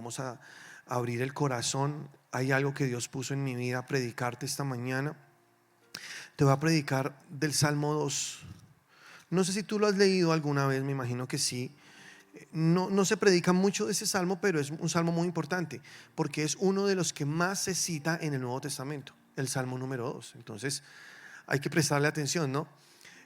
vamos a abrir el corazón. Hay algo que Dios puso en mi vida a predicarte esta mañana. Te voy a predicar del Salmo 2. No sé si tú lo has leído alguna vez, me imagino que sí. No se predica mucho de ese salmo, pero es un salmo muy importante porque es uno de los que más se cita en el Nuevo Testamento, el Salmo número 2. Entonces hay que prestarle atención, ¿no?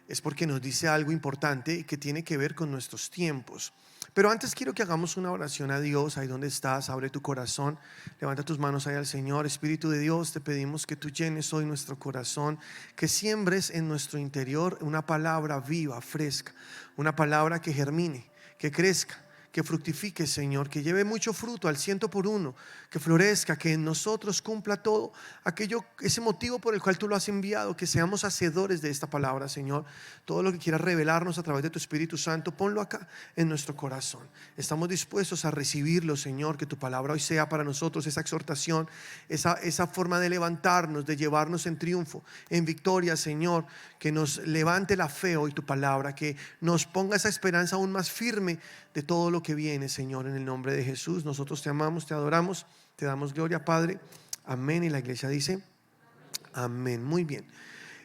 Es porque nos dice algo importante y que tiene que ver con nuestros tiempos. Pero antes quiero que hagamos una oración a Dios. Ahí donde estás, abre tu corazón, levanta tus manos ahí al Señor. Espíritu de Dios, te pedimos que tú llenes hoy nuestro corazón, que siembres en nuestro interior una palabra viva, fresca, una palabra que germine, que crezca, que fructifique, Señor, que lleve mucho fruto al 100 por 1, que florezca, que en nosotros cumpla todo aquello, ese motivo por el cual tú lo has enviado, que seamos hacedores de esta palabra, Señor. Todo lo que quieras revelarnos a través de tu Espíritu Santo, ponlo acá en nuestro corazón. Estamos dispuestos a recibirlo, Señor, que tu palabra hoy sea para nosotros esa exhortación, esa forma de levantarnos, de llevarnos en triunfo, en victoria, Señor, que nos levante la fe hoy tu palabra, que nos ponga esa esperanza aún más firme de todo lo que viene, Señor, en el nombre de Jesús. Nosotros te amamos, te adoramos, te damos gloria, Padre. Amén. Y la iglesia dice amén. Muy bien.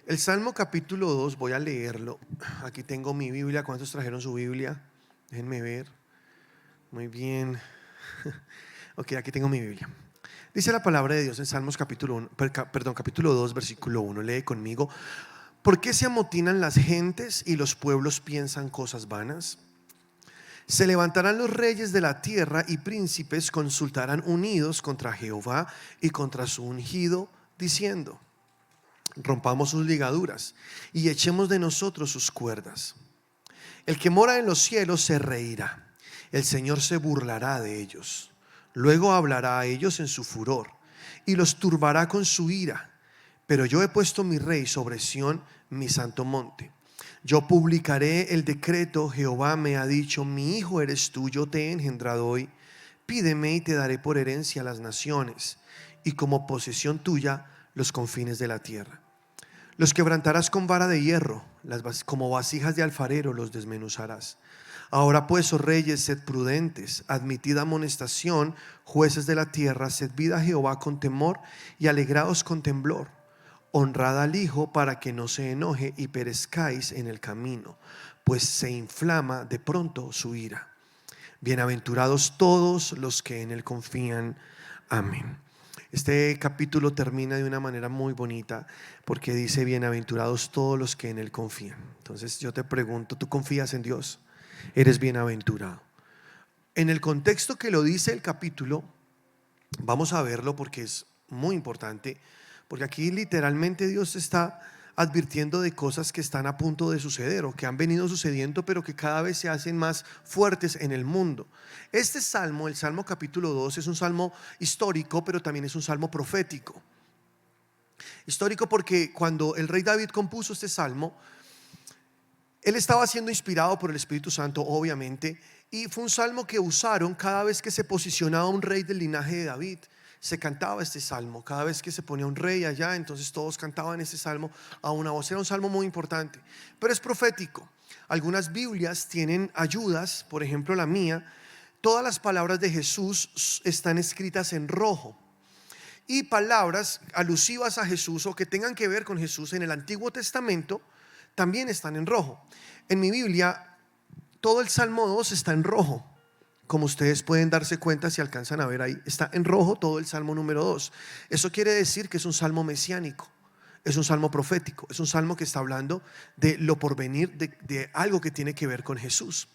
El Salmo capítulo 2, voy a leerlo. Aquí tengo mi Biblia. ¿Cuántos trajeron su Biblia? Déjenme ver. Muy bien. Ok, aquí tengo mi Biblia. Dice la palabra de Dios en Salmos capítulo 2, versículo 1. Lee conmigo. ¿Por qué se amotinan las gentes y los pueblos piensan cosas vanas? Se levantarán los reyes de la tierra y príncipes consultarán unidos contra Jehová y contra su ungido, diciendo: rompamos sus ligaduras y echemos de nosotros sus cuerdas. El que mora en los cielos se reirá, el Señor se burlará de ellos. Luego hablará a ellos en su furor y los turbará con su ira. Pero yo he puesto mi rey sobre Sión, mi santo monte. Yo publicaré el decreto. Jehová me ha dicho: mi hijo eres tú, yo te he engendrado hoy. Pídeme y te daré por herencia las naciones, y como posesión tuya los confines de la tierra. Los quebrantarás con vara de hierro, como vasijas de alfarero los desmenuzarás. Ahora pues, oh reyes, sed prudentes, admitid amonestación, jueces de la tierra, servid a Jehová con temor y alegraos con temblor. Honrad al Hijo para que no se enoje y perezcáis en el camino, pues se inflama de pronto su ira. Bienaventurados todos los que en Él confían. Amén. Este capítulo termina de una manera muy bonita porque dice: bienaventurados todos los que en Él confían. Entonces yo te pregunto, ¿tú confías en Dios? Eres bienaventurado. En el contexto que lo dice el capítulo, vamos a verlo porque es muy importante. Porque aquí literalmente Dios está advirtiendo de cosas que están a punto de suceder o que han venido sucediendo, pero que cada vez se hacen más fuertes en el mundo. Este salmo, el Salmo capítulo 2, es un salmo histórico, pero también es un salmo profético. Histórico porque cuando el rey David compuso este salmo, él estaba siendo inspirado por el Espíritu Santo, obviamente, y fue un salmo que usaron cada vez que se posicionaba un rey del linaje de David. Se cantaba este salmo, cada vez que se ponía un rey allá, entonces todos cantaban este salmo a una voz. Era un salmo muy importante, pero es profético. Algunas Biblias tienen ayudas, por ejemplo la mía. Todas las palabras de Jesús están escritas en rojo, y palabras alusivas a Jesús o que tengan que ver con Jesús en el Antiguo Testamento también están en rojo. En mi Biblia todo el Salmo 2 está en rojo. Como ustedes pueden darse cuenta si alcanzan a ver ahí, está en rojo todo el Salmo número 2. Eso quiere decir que es un salmo mesiánico, es un salmo profético, es un salmo que está hablando de lo porvenir, de algo que tiene que ver con Jesús.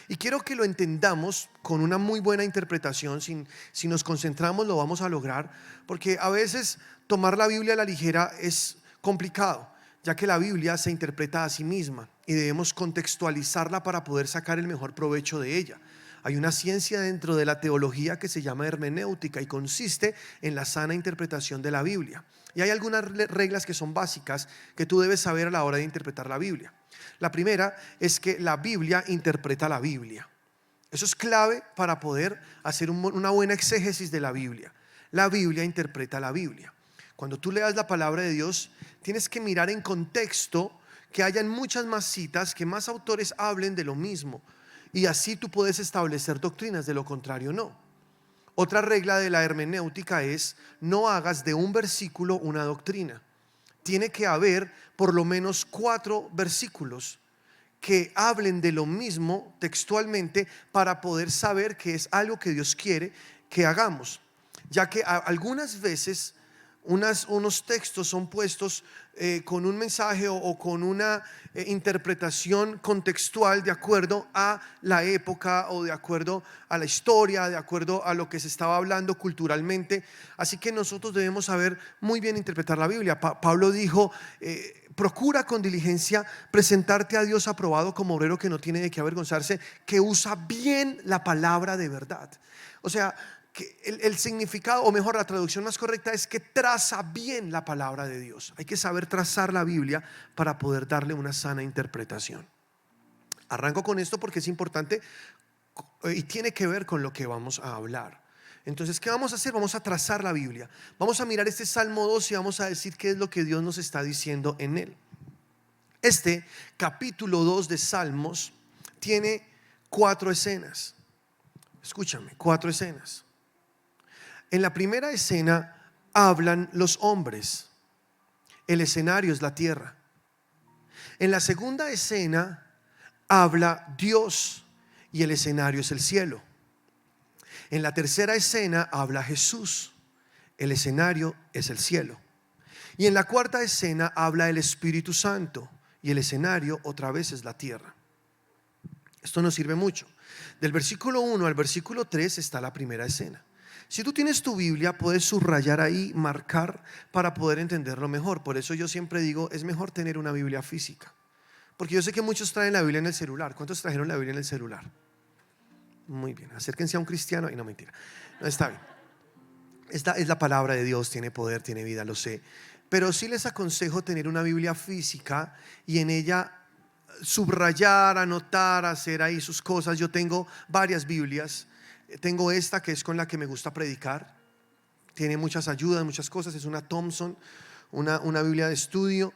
Y quiero que lo entendamos con una muy buena interpretación. Si nos concentramos lo vamos a lograr, porque a veces tomar la Biblia a la ligera es complicado, ya que la Biblia se interpreta a sí misma y debemos contextualizarla para poder sacar el mejor provecho de ella. Hay una ciencia dentro de la teología que se llama hermenéutica y consiste en la sana interpretación de la Biblia. Y hay algunas reglas que son básicas que tú debes saber a la hora de interpretar la Biblia. La primera es que la Biblia interpreta la Biblia. Eso es clave para poder hacer una buena exégesis de la Biblia. La Biblia interpreta la Biblia. Cuando tú leas la palabra de Dios, tienes que mirar en contexto, que hayan muchas más citas, que más autores hablen de lo mismo. Y así tú puedes establecer doctrinas, de lo contrario no. Otra regla de la hermenéutica es: no hagas de un versículo una doctrina. Tiene que haber por lo menos 4 versículos que hablen de lo mismo textualmente para poder saber que es algo que Dios quiere que hagamos, ya que algunas veces unos textos son puestos con un mensaje o con una interpretación contextual de acuerdo a la época o de acuerdo a la historia, de acuerdo a lo que se estaba hablando culturalmente. Así que nosotros debemos saber muy bien interpretar la Biblia. Pablo dijo: procura con diligencia presentarte a Dios aprobado como obrero que no tiene de qué avergonzarse, que usa bien la palabra de verdad. O sea, que el significado, o mejor, la traducción más correcta es que traza bien la palabra de Dios. Hay que saber trazar la Biblia para poder darle una sana interpretación. Arranco con esto porque es importante y tiene que ver con lo que vamos a hablar. Entonces, ¿qué vamos a hacer? Vamos a trazar la Biblia. Vamos a mirar este Salmo 2 y vamos a decir qué es lo que Dios nos está diciendo en él. Este capítulo 2 de Salmos tiene 4 escenas. Escúchame, 4 escenas. En la primera escena hablan los hombres. El escenario es la tierra. En la segunda escena habla Dios y el escenario es el cielo. En la tercera escena habla Jesús. El escenario es el cielo. Y en la cuarta escena habla el Espíritu Santo y el escenario otra vez es la tierra. Esto nos sirve mucho. Del versículo 1 al versículo 3 está la primera escena. Si tú tienes tu Biblia, puedes subrayar ahí, marcar para poder entenderlo mejor. Por eso yo siempre digo, es mejor tener una Biblia física. Porque yo sé que muchos traen la Biblia en el celular. ¿Cuántos trajeron la Biblia en el celular? Muy bien, acérquense a un cristiano. Y no, mentira, no, está bien. Esta es la palabra de Dios, tiene poder, tiene vida, lo sé. Pero sí les aconsejo tener una Biblia física y en ella subrayar, anotar, hacer ahí sus cosas. Yo tengo varias Biblias. Tengo esta que es con la que me gusta predicar. Tiene muchas ayudas, muchas cosas. Es una Thompson, una Biblia de estudio.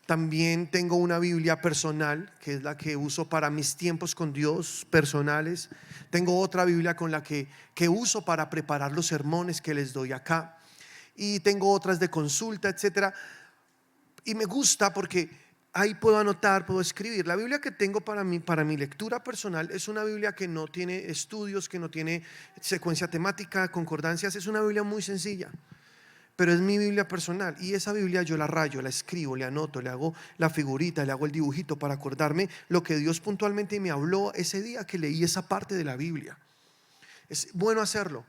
También tengo una Biblia personal, que es la que uso para mis tiempos con Dios personales. Tengo otra Biblia con la que uso para preparar los sermones que les doy acá. Y tengo otras de consulta, etcétera. Y me gusta porque ahí puedo anotar, puedo escribir. La Biblia que tengo para mi lectura personal es una Biblia que no tiene estudios, que no tiene secuencia temática, concordancias. Es una Biblia muy sencilla, pero es mi Biblia personal. Y esa Biblia yo la rayo, la escribo, le anoto, le hago la figurita, le hago el dibujito para acordarme lo que Dios puntualmente me habló ese día que leí esa parte de la Biblia. Es bueno hacerlo.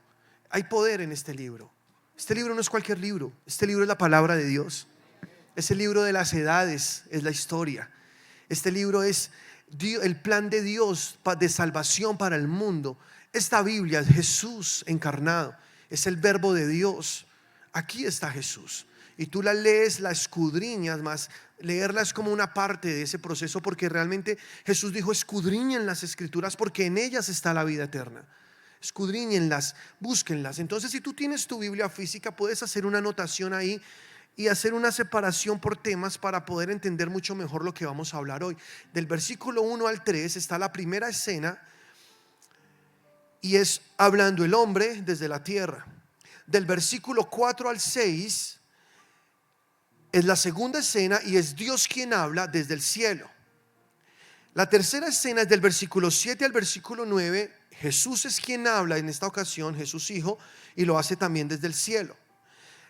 Hay poder en este libro. Este libro no es cualquier libro. Este libro es la palabra de Dios. Es el libro de las edades, es la historia. Este libro es el plan de Dios de salvación para el mundo. Esta Biblia es Jesús encarnado, es el verbo de Dios. Aquí está Jesús. Y tú la lees, la escudriñas, más leerla es como una parte de ese proceso, porque realmente Jesús dijo: escudriñen las escrituras porque en ellas está la vida eterna. Escudriñenlas, búsquenlas. Entonces, si tú tienes tu Biblia física, puedes hacer una anotación ahí y hacer una separación por temas para poder entender mucho mejor lo que vamos a hablar hoy. Del versículo 1 al 3 está la primera escena y es hablando el hombre desde la tierra. Del versículo 4 al 6 es la segunda escena y es Dios quien habla desde el cielo. La tercera escena es del versículo 7 al versículo 9. Jesús es quien habla en esta ocasión, Jesús Hijo, y lo hace también desde el cielo.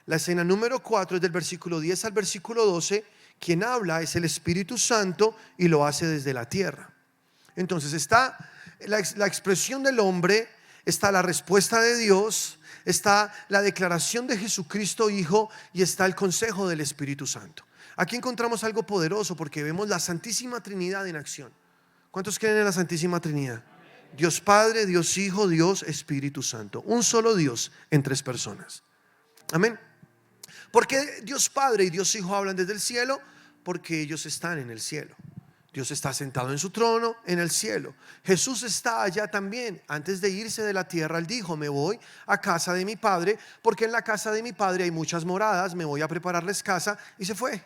La escena número 4 es del versículo 10 al versículo 12. Quien habla es el Espíritu Santo y lo hace desde la tierra. Entonces está la expresión del hombre, está la respuesta de Dios, está la declaración de Jesucristo Hijo y está el consejo del Espíritu Santo. Aquí encontramos algo poderoso porque vemos la Santísima Trinidad en acción. ¿Cuántos creen en la Santísima Trinidad? Dios Padre, Dios Hijo, Dios Espíritu Santo. Un solo Dios en 3 personas. Amén. ¿Por qué Dios Padre y Dios Hijo hablan desde el cielo? Porque ellos están en el cielo. Dios está sentado en su trono en el cielo. Jesús está allá también. Antes de irse de la tierra, Él dijo: me voy a casa de mi Padre, porque en la casa de mi Padre hay muchas moradas. Me voy a prepararles casa. Y se fue.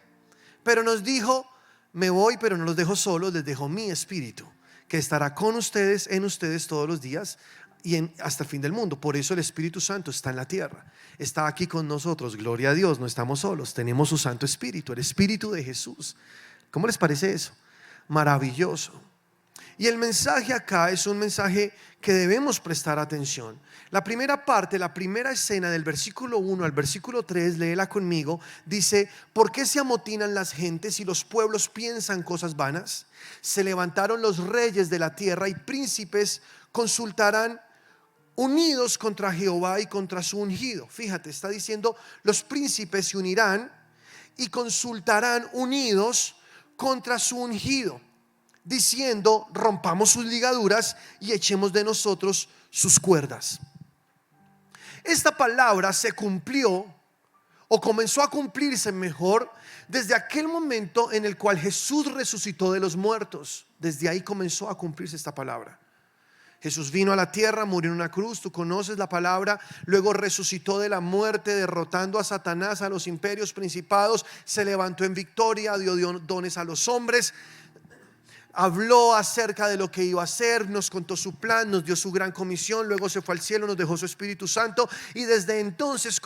Pero nos dijo: me voy, pero no los dejo solos, les dejo mi Espíritu, que estará con ustedes, en ustedes todos los días, hasta el fin del mundo. Por eso el Espíritu Santo está en la tierra, está aquí con nosotros. Gloria a Dios, no estamos solos, tenemos su Santo Espíritu, el Espíritu de Jesús. ¿Cómo les parece eso? Maravilloso. Y el mensaje acá es un mensaje que debemos prestar atención. La primera parte, la primera escena del versículo 1 al versículo 3, léela conmigo, dice: ¿por qué se amotinan las gentes y los pueblos piensan cosas vanas? Se levantaron los reyes de la tierra y príncipes consultarán unidos contra Jehová y contra su ungido. Fíjate, está diciendo: los príncipes se unirán y consultarán unidos contra su ungido, diciendo: rompamos sus ligaduras y echemos de nosotros sus cuerdas. Esta palabra se cumplió, o comenzó a cumplirse mejor, desde aquel momento en el cual Jesús resucitó de los muertos. Desde ahí comenzó a cumplirse esta palabra. Jesús vino a la tierra, murió en una cruz, tú conoces la palabra. Luego resucitó de la muerte, derrotando a Satanás, a los imperios, principados. Se levantó en victoria, dio dones a los hombres, habló acerca de lo que iba a hacer, nos contó su plan, nos dio su gran comisión. Luego se fue al cielo, nos dejó su Espíritu Santo, y desde entonces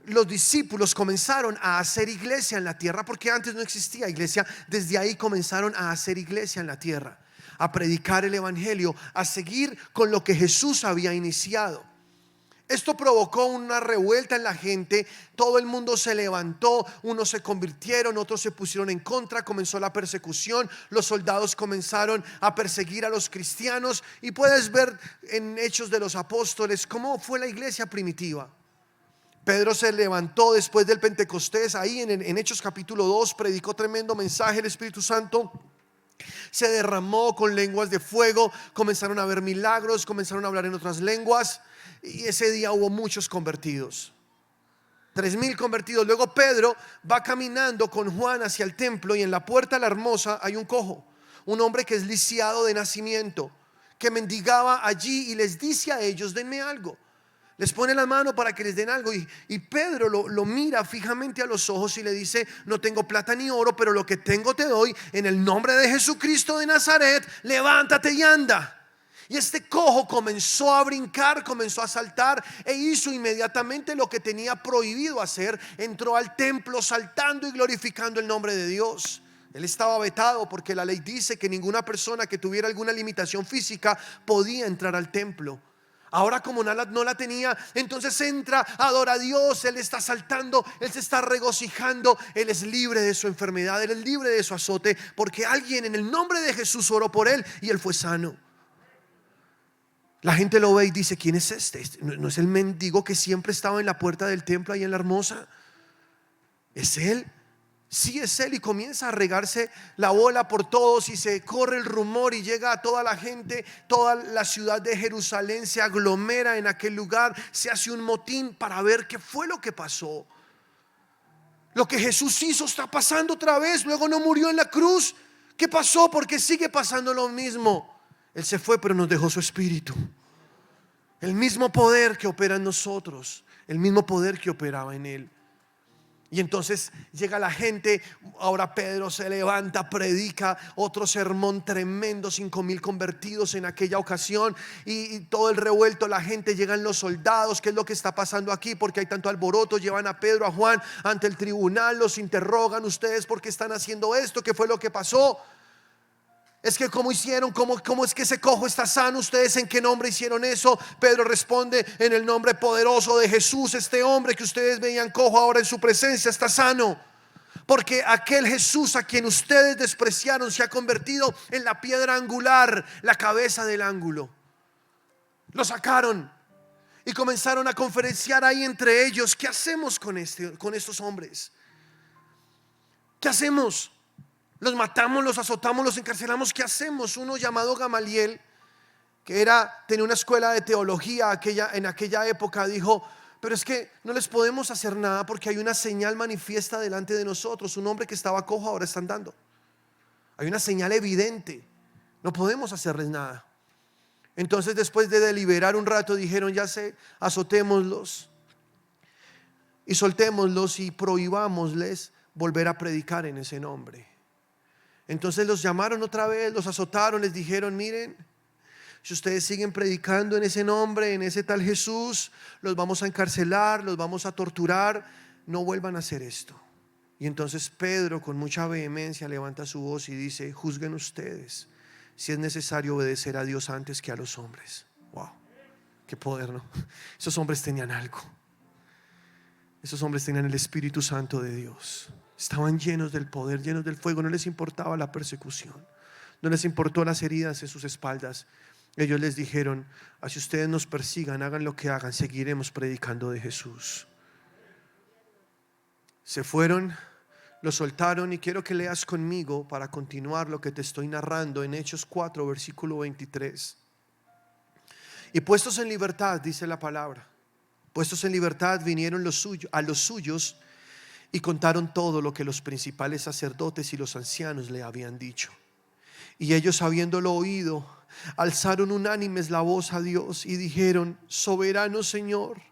los discípulos comenzaron a hacer iglesia en la tierra, porque antes no existía iglesia. Desde ahí comenzaron a hacer iglesia en la tierra, a predicar el evangelio, a seguir con lo que Jesús había iniciado. Esto provocó una revuelta en la gente. Todo el mundo se levantó, unos se convirtieron, otros se pusieron en contra, comenzó la persecución. Los soldados comenzaron a perseguir a los cristianos, y puedes ver en Hechos de los Apóstoles cómo fue la iglesia primitiva. Pedro se levantó después del Pentecostés, ahí en Hechos capítulo 2, predicó tremendo mensaje. El Espíritu Santo se derramó con lenguas de fuego, comenzaron a ver milagros, comenzaron a hablar en otras lenguas, y ese día hubo muchos convertidos, 3,000 convertidos. Luego Pedro va caminando con Juan hacia el templo, y en la puerta de la Hermosa hay un cojo, un hombre que es lisiado de nacimiento, que mendigaba allí y les dice a ellos: denme algo. Les pone la mano para que les den algo, y Pedro lo mira fijamente a los ojos y le dice: no tengo plata ni oro, pero lo que tengo te doy. En el nombre de Jesucristo de Nazaret, levántate y anda. Y este cojo comenzó a brincar, comenzó a saltar, e hizo inmediatamente lo que tenía prohibido hacer. Entró al templo saltando y glorificando el nombre de Dios. Él estaba vetado porque la ley dice que ninguna persona que tuviera alguna limitación física podía entrar al templo. Ahora, como no la tenía, entonces entra, adora a Dios. Él está saltando, él se está regocijando. Él es libre de su enfermedad, él es libre de su azote, porque alguien en el nombre de Jesús oró por él y él fue sano. La gente lo ve y dice: ¿quién es este? ¿No es el mendigo que siempre estaba en la puerta del templo ahí en la Hermosa? ¿Es él? Sí, es él. Y comienza a regarse la bola por todos, y se corre el rumor y llega a toda la gente. Toda la ciudad de Jerusalén se aglomera en aquel lugar, se hace un motín para ver qué fue lo que pasó. Lo que Jesús hizo está pasando otra vez. Luego no murió en la cruz. ¿Qué pasó? Porque sigue pasando lo mismo. Él se fue, pero nos dejó su Espíritu. El mismo poder que opera en nosotros, el mismo poder que operaba en él. Y entonces llega la gente. Ahora Pedro se levanta, predica otro sermón tremendo, 5,000 convertidos en aquella ocasión, y todo el revuelto, la gente, llegan los soldados. ¿Qué es lo que está pasando aquí? Porque hay tanto alboroto. Llevan a Pedro, a Juan ante el tribunal, los interrogan: ustedes, ¿por qué están haciendo esto? ¿Qué fue lo que pasó? Es que ¿cómo hicieron? ¿Cómo es que ese cojo está sano? ¿Ustedes en qué nombre hicieron eso? Pedro responde: en el nombre poderoso de Jesús. Este hombre que ustedes veían cojo, ahora en su presencia está sano. Porque aquel Jesús a quien ustedes despreciaron se ha convertido en la piedra angular, la cabeza del ángulo. Lo sacaron y comenzaron a conferenciar ahí entre ellos: ¿qué hacemos con estos hombres? ¿Qué hacemos? Los matamos, los azotamos, los encarcelamos. ¿Qué hacemos? Uno llamado Gamaliel, que tenía una escuela de teología en aquella época, dijo: pero es que no les podemos hacer nada porque hay una señal manifiesta delante de nosotros. Un hombre que estaba cojo ahora está andando. Hay una señal evidente, no podemos hacerles nada. Entonces, después de deliberar un rato, dijeron: ya sé, azotémoslos y soltémoslos y prohibámosles volver a predicar en ese nombre. Entonces los llamaron otra vez, los azotaron, les dijeron: miren, Si ustedes siguen predicando en ese nombre, en ese tal Jesús, los vamos a encarcelar, los vamos a torturar. No vuelvan a hacer esto. Y entonces Pedro, con mucha vehemencia, levanta su voz y dice: juzguen ustedes si es necesario obedecer a Dios antes que a los hombres. Wow, qué poder, ¿no? Esos hombres tenían algo. Esos hombres tenían el Espíritu Santo de Dios. Estaban llenos del poder, llenos del fuego. No les importaba la persecución, no les importó las heridas en sus espaldas. Ellos les dijeron: así ustedes nos persigan, hagan lo que hagan, seguiremos predicando de Jesús. Se fueron, lo soltaron, y quiero que leas conmigo para continuar lo que te estoy narrando en Hechos 4, versículo 23. Y puestos en libertad, dice la palabra, puestos en libertad vinieron a los suyos y contaron todo lo que los principales sacerdotes y los ancianos le habían dicho. Y ellos, habiéndolo oído, alzaron unánimes la voz a Dios y dijeron: soberano Señor,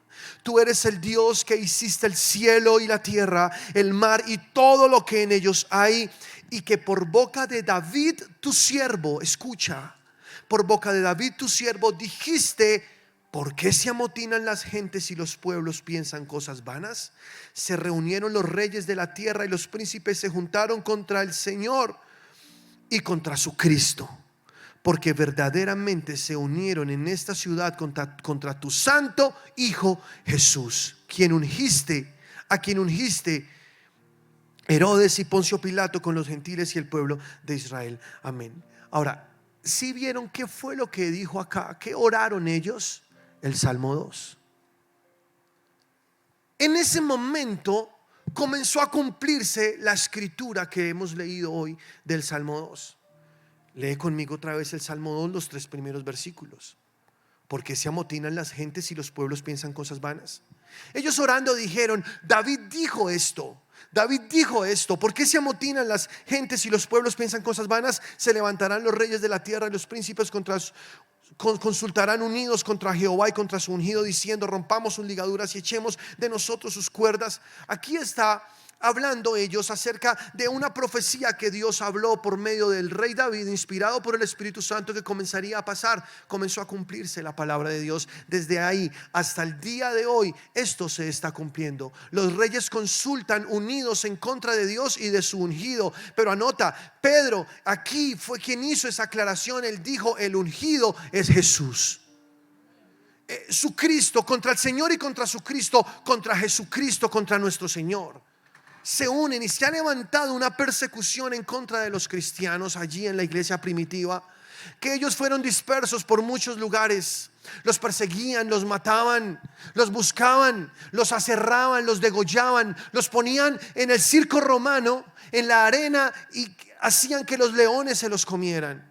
tú eres el Dios que hiciste el cielo y la tierra, el mar y todo lo que en ellos hay, y que por boca de David tu siervo, escucha, por boca de David tu siervo dijiste: ¿por qué se amotinan las gentes y los pueblos piensan cosas vanas? Se reunieron los reyes de la tierra y los príncipes se juntaron contra el Señor y contra su Cristo, porque verdaderamente se unieron en esta ciudad contra tu santo Hijo Jesús, a quien ungiste Herodes y Poncio Pilato con los gentiles y el pueblo de Israel. Amén. Ahora, ¿sí vieron qué fue lo que dijo acá? ¿Qué oraron ellos? El Salmo 2. En ese momento comenzó a cumplirse la escritura que hemos leído hoy del Salmo 2. Lee conmigo otra vez el Salmo 2, los 3 primeros versículos. ¿Por qué se amotinan las gentes y los pueblos piensan cosas vanas? Ellos orando dijeron: David dijo esto. David dijo esto. ¿Por qué se amotinan las gentes y los pueblos piensan cosas vanas? Se levantarán los reyes de la tierra y los príncipes consultarán unidos contra Jehová y contra su ungido, diciendo: rompamos sus ligaduras y echemos de nosotros sus cuerdas. Aquí está hablando ellos acerca de una profecía que Dios habló por medio del rey David, inspirado por el Espíritu Santo, que comenzaría a pasar. Comenzó a cumplirse la palabra de Dios. Desde ahí hasta el día de hoy esto se está cumpliendo. Los reyes consultan unidos en contra de Dios y de su ungido. Pero anota, Pedro aquí fue quien hizo esa aclaración. Él dijo: el ungido es Jesús. Su Cristo, contra el Señor y contra su Cristo, contra Jesucristo, contra nuestro Señor. Se unen y se ha levantado una persecución en contra de los cristianos allí en la iglesia primitiva, que ellos fueron dispersos por muchos lugares. Los perseguían, los mataban, los buscaban, los aserraban, los degollaban, los ponían en el circo romano, en la arena, y hacían que los leones se los comieran.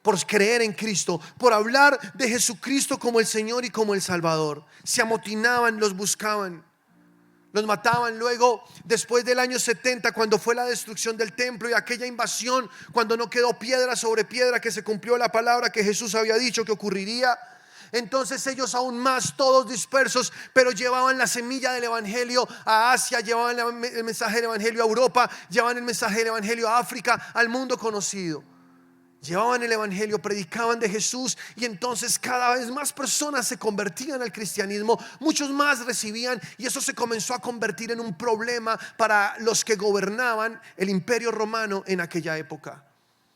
Por creer en Cristo, por hablar de Jesucristo como el Señor y como el Salvador, se amotinaban, los buscaban, los mataban. Luego, después del año 70, cuando fue la destrucción del templo y aquella invasión, cuando no quedó piedra sobre piedra, que se cumplió la palabra que Jesús había dicho que ocurriría, entonces ellos aún más, todos dispersos, pero llevaban la semilla del evangelio a Asia, llevaban el mensaje del evangelio a Europa, llevaban el mensaje del evangelio a África, al mundo conocido. Llevaban el evangelio, predicaban de Jesús, y entonces cada vez más personas se convertían al cristianismo, muchos más recibían, y eso se comenzó a convertir en un problema para los que gobernaban el imperio romano en aquella época.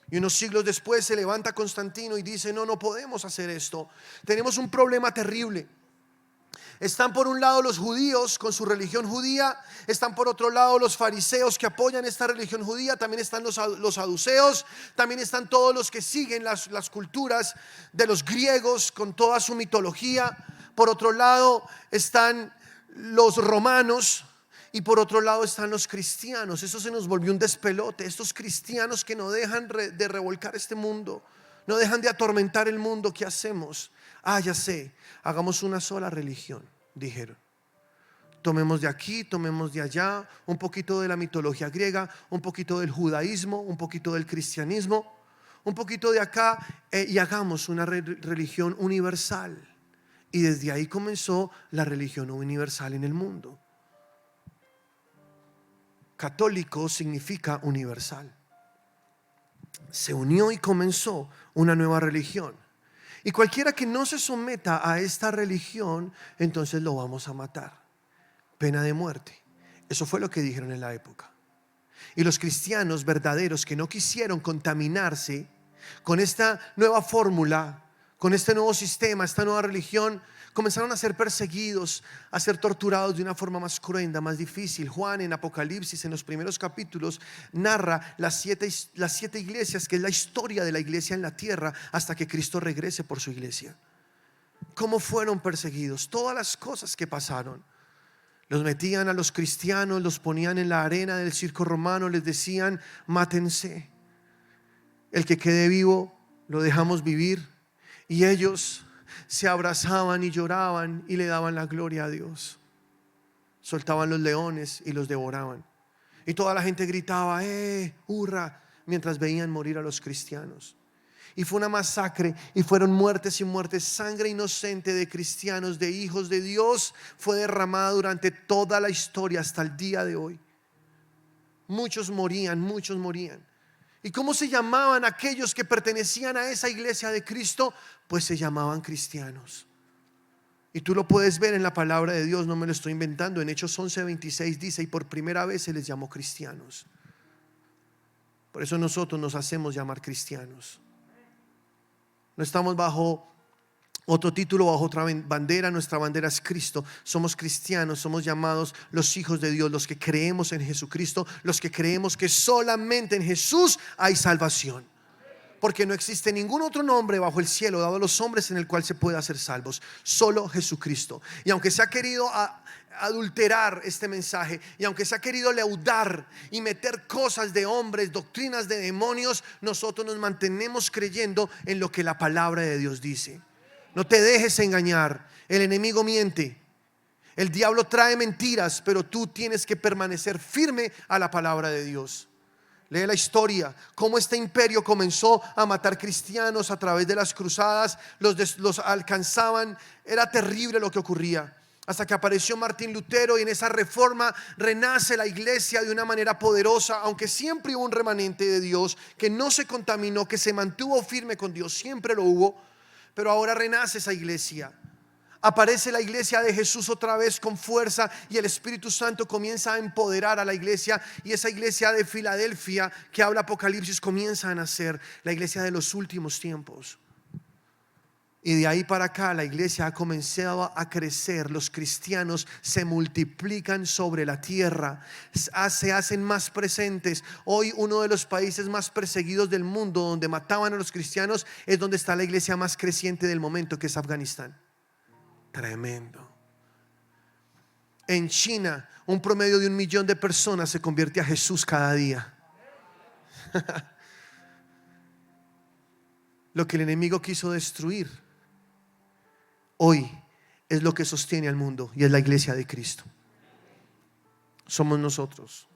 Y unos siglos después se levanta Constantino y dice: no podemos hacer esto, tenemos un problema terrible. Están por un lado los judíos con su religión judía, están por otro lado los fariseos que apoyan esta religión judía, también están los saduceos, también están todos los que siguen las culturas de los griegos con toda su mitología. Por otro lado están los romanos y por otro lado están los cristianos. Eso se nos volvió un despelote, estos cristianos que no dejan de revolcar este mundo, no dejan de atormentar el mundo. ¿Qué hacemos? Ya sé, hagamos una sola religión, dijeron. Tomemos de aquí, tomemos de allá, un poquito de la mitología griega, un poquito del judaísmo, un poquito del cristianismo, un poquito de acá, y hagamos una religión universal. Y desde ahí comenzó la religión universal en el mundo. Católico significa universal. se unió y comenzó una nueva religión. Y cualquiera que no se someta a esta religión, entonces lo vamos a matar. Pena de muerte. Eso fue lo que dijeron en la época. Y los cristianos verdaderos que no quisieron contaminarse con esta nueva fórmula, con este nuevo sistema, esta nueva religión, comenzaron a ser perseguidos, a ser torturados de una forma más cruenta, más difícil. Juan en Apocalipsis, en los primeros capítulos, narra las siete iglesias, que es la historia de la iglesia en la tierra hasta que Cristo regrese por su iglesia. Cómo fueron perseguidos, todas las cosas que pasaron. Los metían a los cristianos, los ponían en la arena del circo romano, les decían: mátense. El que quede vivo lo dejamos vivir. Y ellos se abrazaban y lloraban y le daban la gloria a Dios. Soltaban los leones y los devoraban. Y toda la gente gritaba: hurra, mientras veían morir a los cristianos. Y fue una masacre, y fueron muertes y muertes. Sangre inocente de cristianos, de hijos de Dios, fue derramada durante toda la historia hasta el día de hoy. Muchos morían, muchos morían. ¿Y cómo se llamaban aquellos que pertenecían a esa iglesia de Cristo? Pues se llamaban cristianos. Y tú lo puedes ver en la palabra de Dios, no me lo estoy inventando. En Hechos 11:26 dice: y por primera vez se les llamó cristianos. Por eso nosotros nos hacemos llamar cristianos. No estamos bajo otro título, bajo otra bandera. Nuestra bandera es Cristo. Somos cristianos, somos llamados los hijos de Dios, los que creemos en Jesucristo, los que creemos que solamente en Jesús hay salvación. Porque no existe ningún otro nombre bajo el cielo dado a los hombres en el cual se pueda ser salvos. Solo Jesucristo. Y aunque se ha querido adulterar este mensaje, y aunque se ha querido leudar y meter cosas de hombres, doctrinas de demonios, nosotros nos mantenemos creyendo en lo que la palabra de Dios dice. No te dejes engañar. El enemigo miente. El diablo trae mentiras, pero tú tienes que permanecer firme a la palabra de Dios. Lee la historia, cómo este imperio comenzó a matar cristianos a través de las cruzadas, los alcanzaban. Era terrible lo que ocurría, hasta que apareció Martín Lutero, y en esa reforma renace la iglesia de una manera poderosa. Aunque siempre hubo un remanente de Dios que no se contaminó, que se mantuvo firme con Dios, siempre lo hubo, pero ahora renace esa iglesia. Aparece la iglesia de Jesús otra vez con fuerza, y el Espíritu Santo comienza a empoderar a la iglesia, y esa iglesia de Filadelfia que habla Apocalipsis comienza a nacer, la iglesia de los últimos tiempos. Y de ahí para acá la iglesia ha comenzado a crecer. Los cristianos se multiplican sobre la tierra, se hacen más presentes. Hoy uno de los países más perseguidos del mundo, donde mataban a los cristianos, es donde está la iglesia más creciente del momento, que es Afganistán. Tremendo. En China, un promedio de 1 millón de personas se convierte a Jesús cada día. Lo que el enemigo quiso destruir, hoy es lo que sostiene al mundo, y es la iglesia de Cristo. Somos nosotros.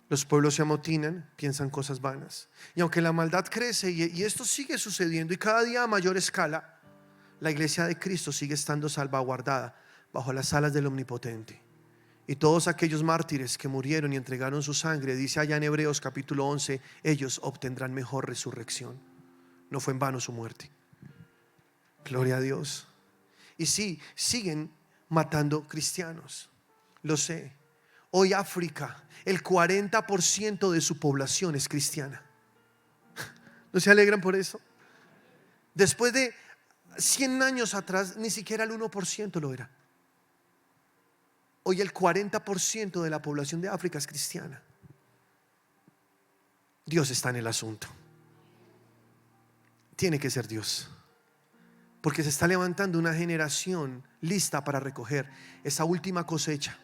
Los pueblos se amotinan, piensan cosas vanas. Y aunque la maldad crece, y esto sigue sucediendo, y cada día a mayor escala, la iglesia de Cristo sigue estando salvaguardada bajo las alas del Omnipotente. Y todos aquellos mártires que murieron y entregaron su sangre, dice allá en Hebreos capítulo 11, ellos obtendrán mejor resurrección. No fue en vano su muerte. Gloria a Dios. Y sí, siguen matando cristianos. Lo sé. Hoy África, el 40% de su población es cristiana. ¿No se alegran por eso? Después de 100 años atrás, ni siquiera el 1% lo era. Hoy el 40% de la población de África es cristiana. Dios está en el asunto. Tiene que ser Dios, porque se está levantando una generación lista para recoger esa última cosecha.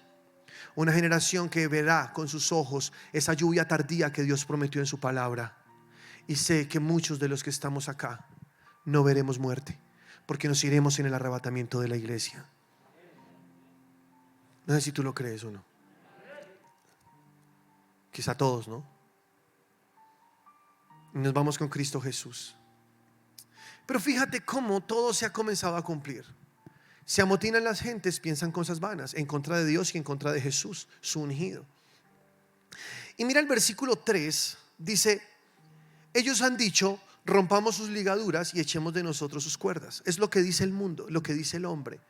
Una generación que verá con sus ojos esa lluvia tardía que Dios prometió en su palabra. Y sé que muchos de los que estamos acá no veremos muerte, porque nos iremos en el arrebatamiento de la iglesia. No sé si tú lo crees o no. Quizá todos, ¿no? Y nos vamos con Cristo Jesús. Pero fíjate cómo todo se ha comenzado a cumplir. Se amotinan las gentes, piensan cosas vanas en contra de Dios y en contra de Jesús, su ungido. Y mira el versículo 3, dice: Ellos han dicho: rompamos sus ligaduras y echemos de nosotros sus cuerdas. Es lo que dice el mundo, lo que dice el hombre.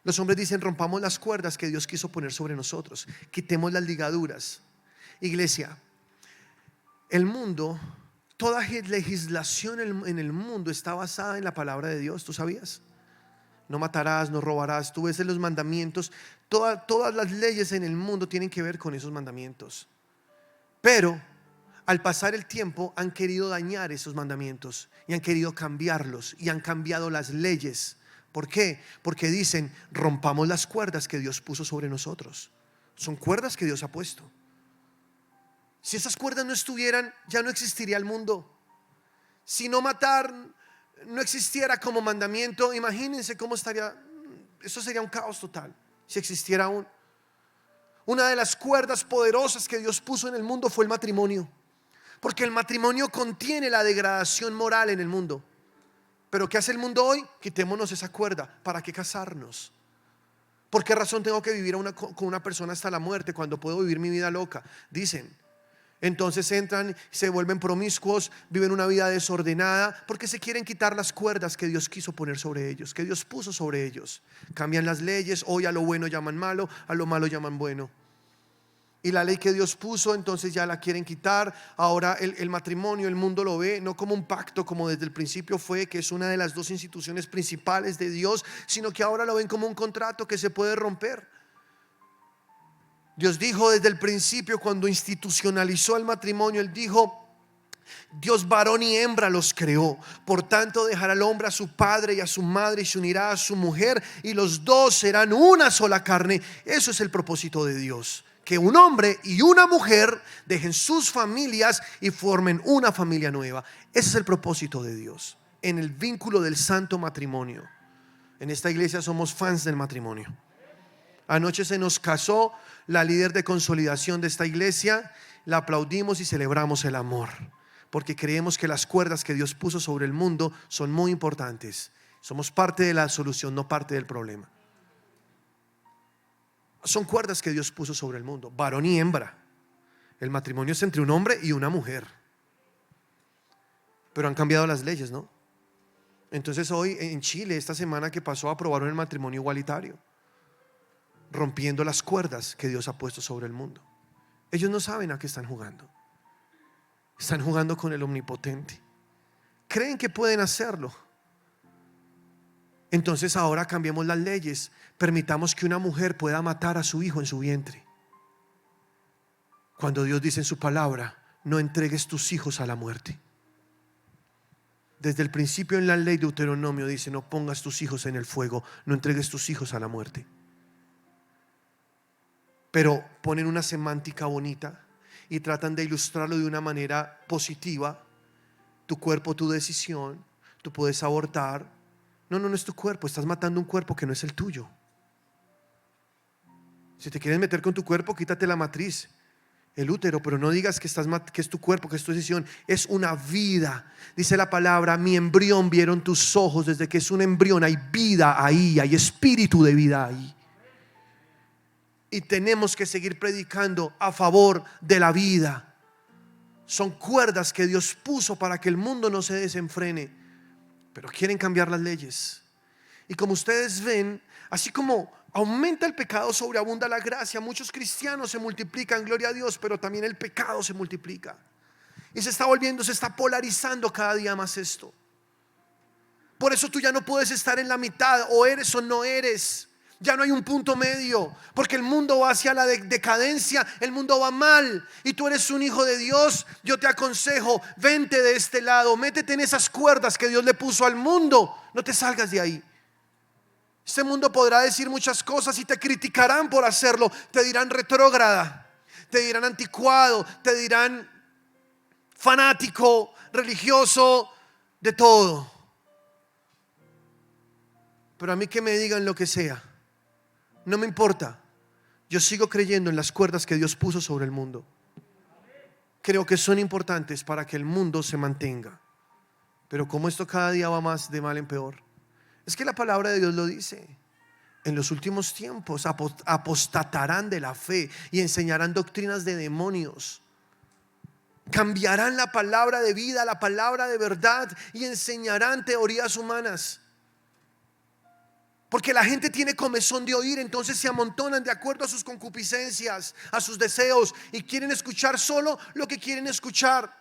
Los hombres dicen: rompamos las cuerdas que Dios quiso poner sobre nosotros, quitemos las ligaduras. Iglesia, el mundo, toda legislación en el mundo está basada en la palabra de Dios. ¿Tú sabías? No matarás, no robarás. Tú ves en los mandamientos, todas las leyes en el mundo tienen que ver con esos mandamientos. Pero al pasar el tiempo han querido dañar esos mandamientos y han querido cambiarlos y han cambiado las leyes. ¿Por qué? Porque dicen: rompamos las cuerdas que Dios puso sobre nosotros. Son cuerdas que Dios ha puesto. Si esas cuerdas no estuvieran, ya no existiría el mundo. Si no matar no existiera como mandamiento, imagínense cómo estaría. Eso sería un caos total si existiera aún. Una de las cuerdas poderosas que Dios puso en el mundo fue el matrimonio, porque el matrimonio contiene la degradación moral en el mundo. Pero ¿qué hace el mundo hoy? Quitémonos esa cuerda. ¿Para qué casarnos? ¿Por qué razón tengo que vivir con una persona hasta la muerte cuando puedo vivir mi vida loca? Dicen. Entonces entran, se vuelven promiscuos, viven una vida desordenada, porque se quieren quitar las cuerdas que Dios quiso poner sobre ellos, que Dios puso sobre ellos. Cambian las leyes. Hoy a lo bueno llaman malo, a lo malo llaman bueno. Y la ley que Dios puso, entonces ya la quieren quitar. Ahora el matrimonio, el mundo lo ve no como un pacto, como desde el principio fue, que es una de las dos instituciones principales de Dios, sino que ahora lo ven como un contrato que se puede romper. Dios dijo desde el principio, cuando institucionalizó el matrimonio, Él dijo: Dios varón y hembra los creó. Por tanto dejará el hombre a su padre y a su madre y se unirá a su mujer, y los dos serán una sola carne. Eso es el propósito de Dios, que un hombre y una mujer dejen sus familias y formen una familia nueva. Ese es el propósito de Dios en el vínculo del santo matrimonio. En esta iglesia somos fans del matrimonio. Anoche se nos casó la líder de consolidación de esta iglesia. La aplaudimos y celebramos el amor, porque creemos que las cuerdas que Dios puso sobre el mundo son muy importantes. Somos parte de la solución, no parte del problema. Son cuerdas que Dios puso sobre el mundo, varón y hembra. El matrimonio es entre un hombre y una mujer. Pero han cambiado las leyes, ¿no? Entonces hoy en Chile, esta semana que pasó, aprobaron el matrimonio igualitario, rompiendo las cuerdas que Dios ha puesto sobre el mundo. Ellos no saben a qué están jugando. Están jugando con el omnipotente. Creen que pueden hacerlo. Entonces ahora cambiemos las leyes. Permitamos que una mujer pueda matar a su hijo en su vientre, cuando Dios dice en su palabra: no entregues tus hijos a la muerte. Desde el principio en la ley de Deuteronomio dice: no pongas tus hijos en el fuego, no entregues tus hijos a la muerte. Pero ponen una semántica bonita y tratan de ilustrarlo de una manera positiva. Tu cuerpo, tu decisión, tú puedes abortar. No es tu cuerpo, estás matando un cuerpo que no es el tuyo. Si te quieres meter con tu cuerpo, quítate la matriz, el útero, pero no digas que es tu cuerpo, que es tu decisión. Es una vida. Dice la palabra: mi embrión vieron tus ojos. Desde que es un embrión hay vida ahí, hay espíritu de vida ahí. Y tenemos que seguir predicando a favor de la vida. Son cuerdas que Dios puso para que el mundo no se desenfrene, pero quieren cambiar las leyes. Y como ustedes ven, así como aumenta el pecado, sobreabunda la gracia. Muchos cristianos se multiplican, gloria a Dios, pero también el pecado se multiplica. Y se está polarizando cada día más esto. Por eso tú ya no puedes estar en la mitad, o eres o no eres. Ya no hay un punto medio, porque el mundo va hacia la decadencia, el mundo va mal, y tú eres un hijo de Dios. Yo te aconsejo: vente de este lado, métete en esas cuerdas que Dios le puso al mundo. No te salgas de ahí. Este mundo podrá decir muchas cosas y te criticarán por hacerlo. Te dirán retrógrada, te dirán anticuado, te dirán fanático, religioso, de todo. Pero a mí que me digan lo que sea, no me importa. Yo sigo creyendo en las cuerdas que Dios puso sobre el mundo. Creo que son importantes para que el mundo se mantenga. Pero como esto cada día va más de mal en peor, es que la palabra de Dios lo dice: en los últimos tiempos apostatarán de la fe y enseñarán doctrinas de demonios. Cambiarán la palabra de vida, la palabra de verdad, y enseñarán teorías humanas. Porque la gente tiene comezón de oír, entonces se amontonan de acuerdo a sus concupiscencias, a sus deseos, y quieren escuchar solo lo que quieren escuchar.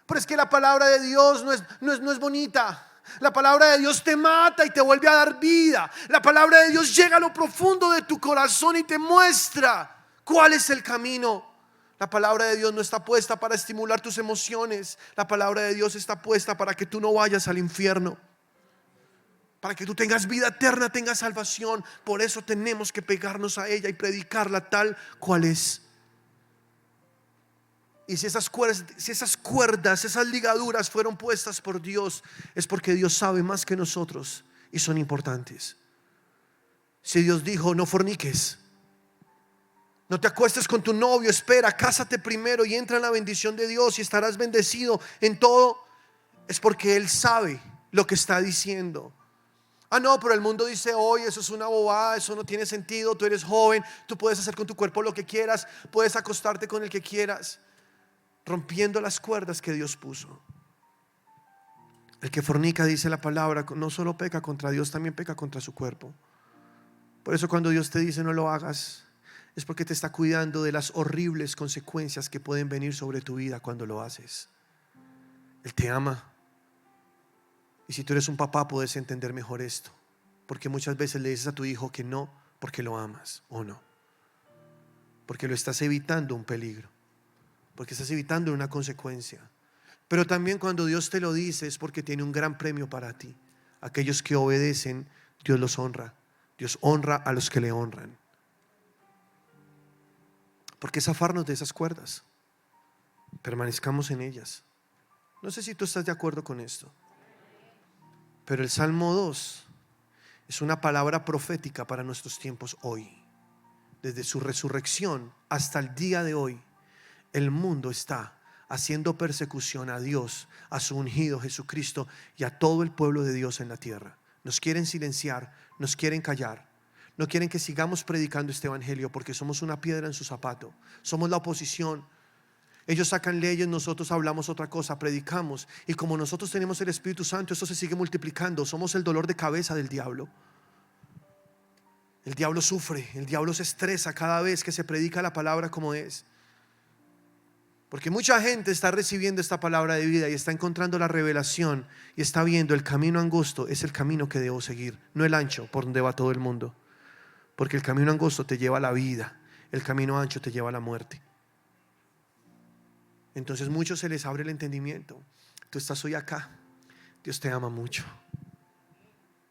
Pero es que la palabra de Dios no es bonita. La palabra de Dios te mata y te vuelve a dar vida. La palabra de Dios llega a lo profundo de tu corazón y te muestra cuál es el camino. La palabra de Dios no está puesta para estimular tus emociones. La palabra de Dios está puesta para que tú no vayas al infierno, para que tú tengas vida eterna, tengas salvación. Por eso tenemos que pegarnos a ella y predicarla tal cual es. Y si esas cuerdas, esas ligaduras fueron puestas por Dios, es porque Dios sabe más que nosotros y son importantes. Si Dios dijo: no forniques, no te acuestes con tu novio, espera, cásate primero y entra en la bendición de Dios y estarás bendecido en todo, es porque Él sabe lo que está diciendo. No, pero el mundo dice hoy: eso es una bobada, eso no tiene sentido, tú eres joven, tú puedes hacer con tu cuerpo lo que quieras, puedes acostarte con el que quieras, rompiendo las cuerdas que Dios puso. El que fornica, dice la palabra, no solo peca contra Dios, también peca contra su cuerpo. Por eso cuando Dios te dice no lo hagas, es porque te está cuidando de las horribles consecuencias que pueden venir sobre tu vida cuando lo haces. Él te ama. Y si tú eres un papá, puedes entender mejor esto, porque muchas veces le dices a tu hijo que no porque lo amas, o no, porque lo estás evitando un peligro, porque estás evitando una consecuencia. Pero también cuando Dios te lo dice es porque tiene un gran premio para ti. Aquellos que obedecen, Dios los honra. Dios honra a los que le honran. ¿Por qué zafarnos de esas cuerdas? Permanezcamos en ellas. No sé si tú estás de acuerdo con esto, pero el Salmo 2 es una palabra profética para nuestros tiempos hoy. Desde su resurrección hasta el día de hoy, el mundo está haciendo persecución a Dios, a su ungido Jesucristo y a todo el pueblo de Dios en la tierra. Nos quieren silenciar, nos quieren callar, no quieren que sigamos predicando este evangelio porque somos una piedra en su zapato, somos la oposición. Ellos sacan leyes, nosotros hablamos otra cosa, predicamos, y como nosotros tenemos el Espíritu Santo, esto se sigue multiplicando. Somos el dolor de cabeza del diablo. El diablo sufre, el diablo se estresa cada vez que se predica la palabra como es, porque mucha gente está recibiendo esta palabra de vida y está encontrando la revelación y está viendo el camino angosto es el camino que debo seguir, no el ancho por donde va todo el mundo, porque el camino angosto te lleva a la vida, el camino ancho te lleva a la muerte. Entonces muchos se les abre el entendimiento. Tú estás hoy acá, Dios te ama mucho.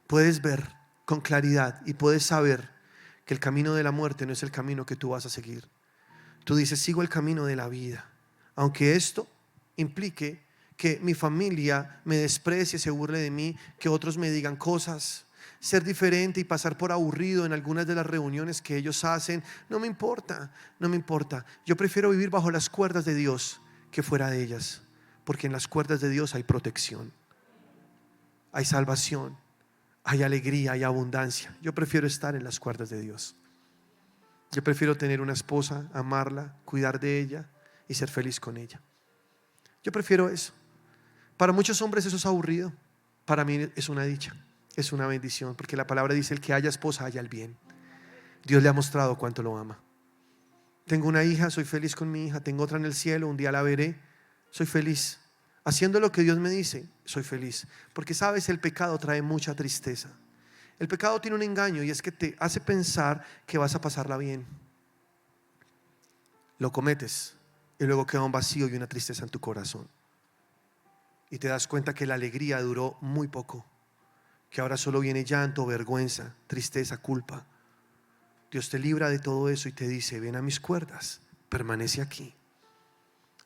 Puedes ver con claridad y puedes saber que el camino de la muerte no es el camino que tú vas a seguir. Tú dices: sigo el camino de la vida, aunque esto implique que mi familia me desprecie, se burle de mí, que otros me digan cosas, ser diferente y pasar por aburrido en algunas de las reuniones que ellos hacen. No me importa, no me importa. Yo prefiero vivir bajo las cuerdas de Dios que fuera de ellas, porque en las cuerdas de Dios hay protección, hay salvación, hay alegría, hay abundancia. Yo prefiero estar en las cuerdas de Dios. Yo prefiero tener una esposa, amarla, cuidar de ella y ser feliz con ella. Yo prefiero eso. Para muchos hombres eso es aburrido. Para mí es una dicha, es una bendición, porque la palabra dice: el que haya esposa haya el bien. Dios le ha mostrado cuánto lo ama. Tengo una hija, soy feliz con mi hija. Tengo otra en el cielo, un día la veré. Soy feliz haciendo lo que Dios me dice. Soy feliz, porque sabes, el pecado trae mucha tristeza. El pecado tiene un engaño, y es que te hace pensar que vas a pasarla bien. Lo cometes y luego queda un vacío y una tristeza en tu corazón, y te das cuenta que la alegría duró muy poco, que ahora solo viene llanto, vergüenza, tristeza, culpa. Dios te libra de todo eso y te dice: ven a mis cuerdas, permanece aquí.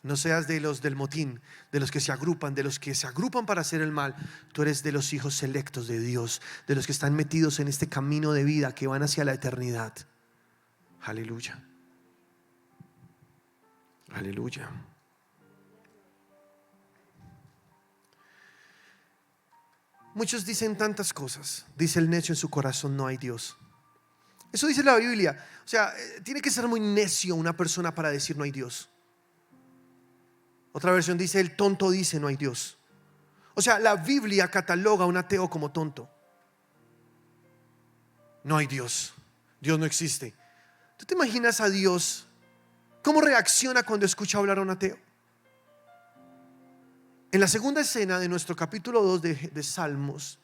No seas de los del motín, de los que se agrupan, para hacer el mal. Tú eres de los hijos selectos de Dios, de los que están metidos en este camino de vida que van hacia la eternidad. Aleluya. Aleluya. Muchos dicen tantas cosas. Dice el necio en su corazón: no hay Dios. Eso dice la Biblia. O sea, tiene que ser muy necio una persona para decir no hay Dios. Otra versión dice: el tonto dice no hay Dios. O sea, la Biblia cataloga a un ateo como tonto. No hay Dios, Dios no existe. ¿Tú te imaginas a Dios cómo reacciona cuando escucha hablar a un ateo? En la segunda escena de nuestro capítulo 2 de Salmos,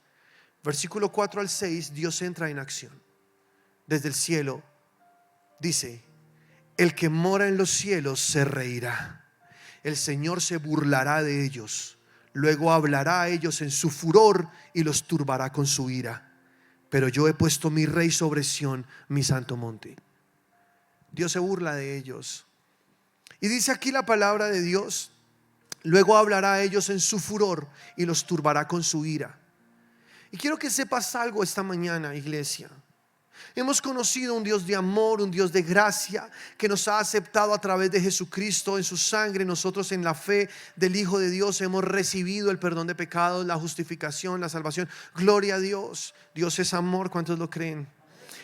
versículo 4 al 6, Dios entra en acción. Desde el cielo dice: el que mora en los cielos se reirá, el Señor se burlará de ellos, luego hablará a ellos en su furor y los turbará con su ira. Pero yo he puesto mi rey sobre Sión, mi santo monte. Dios se burla de ellos. Y dice aquí la palabra de Dios: luego hablará a ellos en su furor y los turbará con su ira. Y quiero que sepas algo esta mañana, iglesia. Hemos conocido un Dios de amor, un Dios de gracia, que nos ha aceptado a través de Jesucristo en su sangre. Nosotros, en la fe del Hijo de Dios, hemos recibido el perdón de pecados, la justificación, la salvación. Gloria a Dios. Dios es amor, ¿cuántos lo creen?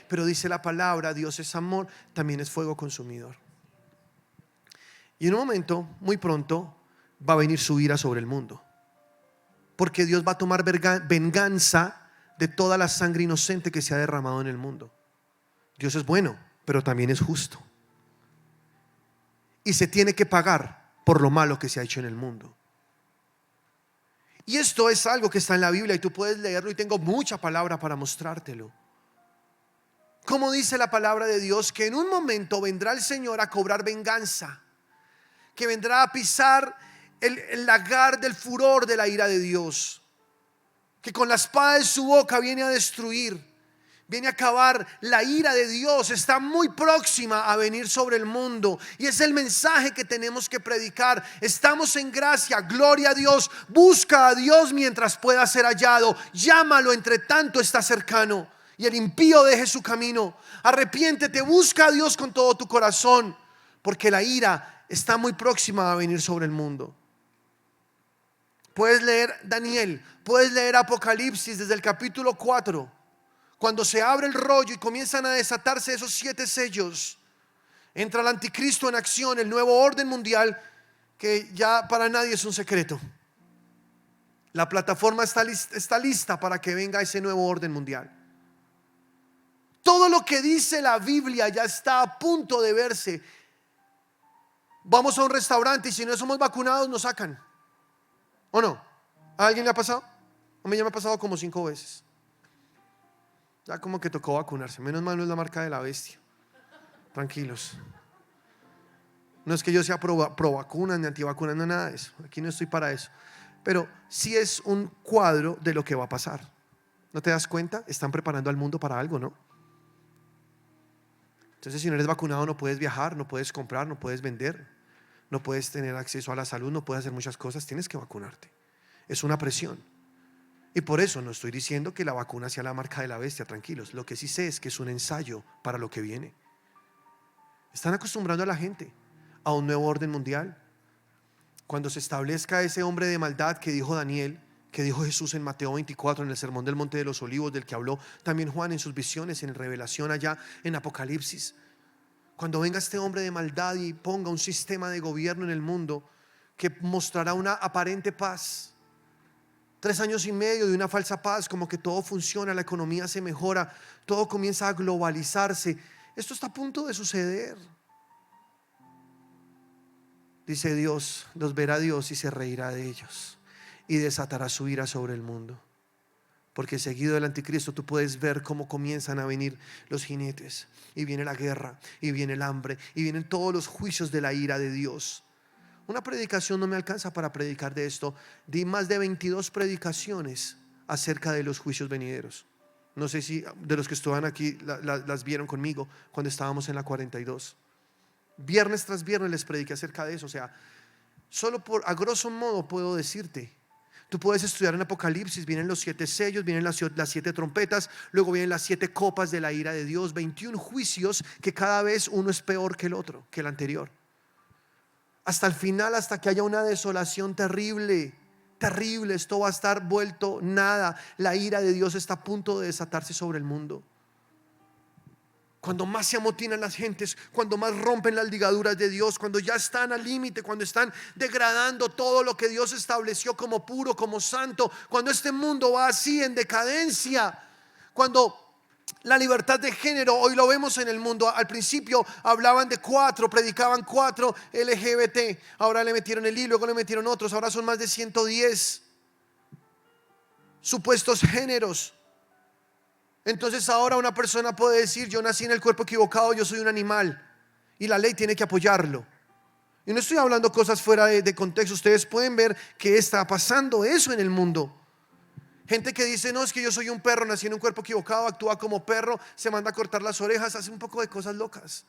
Pero dice la palabra: Dios es amor, también es fuego consumidor. Y en un momento, muy pronto, va a venir su ira sobre el mundo, porque Dios va a tomar venganza de toda la sangre inocente que se ha derramado en el mundo. Dios es bueno, pero también es justo, y se tiene que pagar por lo malo que se ha hecho en el mundo. Y esto es algo que está en la Biblia y tú puedes leerlo, y tengo mucha palabra para mostrártelo. Como dice la palabra de Dios, que en un momento vendrá el Señor a cobrar venganza, que vendrá a pisar el lagar del furor de la ira de Dios, que con la espada de su boca viene a destruir, viene a acabar. La ira de Dios está muy próxima a venir sobre el mundo, y es el mensaje que tenemos que predicar. Estamos en gracia, gloria a Dios. Busca a Dios mientras pueda ser hallado, llámalo entre tanto está cercano, y el impío deje su camino. Arrepiéntete, busca a Dios con todo tu corazón, porque la ira está muy próxima a venir sobre el mundo. Puedes leer Daniel, puedes leer Apocalipsis desde el capítulo 4, cuando se abre el rollo y comienzan a desatarse esos 7 sellos. Entra el anticristo en acción, el nuevo orden mundial, que ya para nadie es un secreto. La plataforma está lista para que venga ese nuevo orden mundial. Todo lo que dice la Biblia ya está a punto de verse. Vamos a un restaurante y si no somos vacunados nos sacan, ¿o no? ¿A alguien le ha pasado? A mí ya me ha pasado como 5 veces. Ya como que tocó vacunarse. Menos mal no es la marca de la bestia. Tranquilos. No es que yo sea pro vacunas ni antivacunas, no, nada de eso. Aquí no estoy para eso. Pero sí es un cuadro de lo que va a pasar. ¿No te das cuenta? Están preparando al mundo para algo, ¿no? Entonces, si no eres vacunado, no puedes viajar, no puedes comprar, no puedes vender, no puedes tener acceso a la salud, no puedes hacer muchas cosas. Tienes que vacunarte. Es una presión. Y por eso no estoy diciendo que la vacuna sea la marca de la bestia, tranquilos. Lo que sí sé es que es un ensayo para lo que viene. Están acostumbrando a la gente a un nuevo orden mundial. Cuando se establezca ese hombre de maldad que dijo Daniel, que dijo Jesús en Mateo 24, en el sermón del Monte de los Olivos, del que habló también Juan en sus visiones, en revelación allá en Apocalipsis. Cuando venga este hombre de maldad y ponga un sistema de gobierno en el mundo que mostrará una aparente paz, 3 años y medio de una falsa paz, como que todo funciona, la economía se mejora, todo comienza a globalizarse. Esto está a punto de suceder. Dice Dios: los verá Dios y se reirá de ellos y desatará su ira sobre el mundo. Porque seguido del anticristo tú puedes ver cómo comienzan a venir los jinetes, y viene la guerra, y viene el hambre, y vienen todos los juicios de la ira de Dios. Una predicación no me alcanza para predicar de esto. Di más de 22 predicaciones acerca de los juicios venideros. No sé si de los que estaban aquí las vieron conmigo cuando estábamos en la 42. Viernes tras viernes les prediqué acerca de eso. O sea, solo a grosso modo puedo decirte. Tú puedes estudiar en Apocalipsis, vienen los 7 sellos, vienen las 7 trompetas, luego vienen las 7 copas de la ira de Dios, 21 juicios que cada vez uno es peor que el otro, que el anterior. Hasta el final, hasta que haya una desolación terrible, terrible. Esto va a estar vuelto nada. La ira de Dios está a punto de desatarse sobre el mundo. cuando más se amotinan las gentes, cuando más rompen las ligaduras de Dios, cuando ya están al límite, cuando están degradando todo lo que Dios estableció como puro, como santo, cuando este mundo va así en decadencia, cuando la libertad de género, hoy lo vemos en el mundo. Al principio hablaban de 4, predicaban 4 LGBT, ahora le metieron el I, luego le metieron otros, ahora son más de 110 supuestos géneros. Entonces ahora una persona puede decir: yo nací en el cuerpo equivocado, yo soy un animal, y la ley tiene que apoyarlo. Y no estoy hablando cosas fuera de contexto. Ustedes pueden ver que está pasando eso en el mundo. Gente que dice: no, es que yo soy un perro, nací en un cuerpo equivocado, actúa como perro, se manda a cortar las orejas, hace un poco de cosas locas.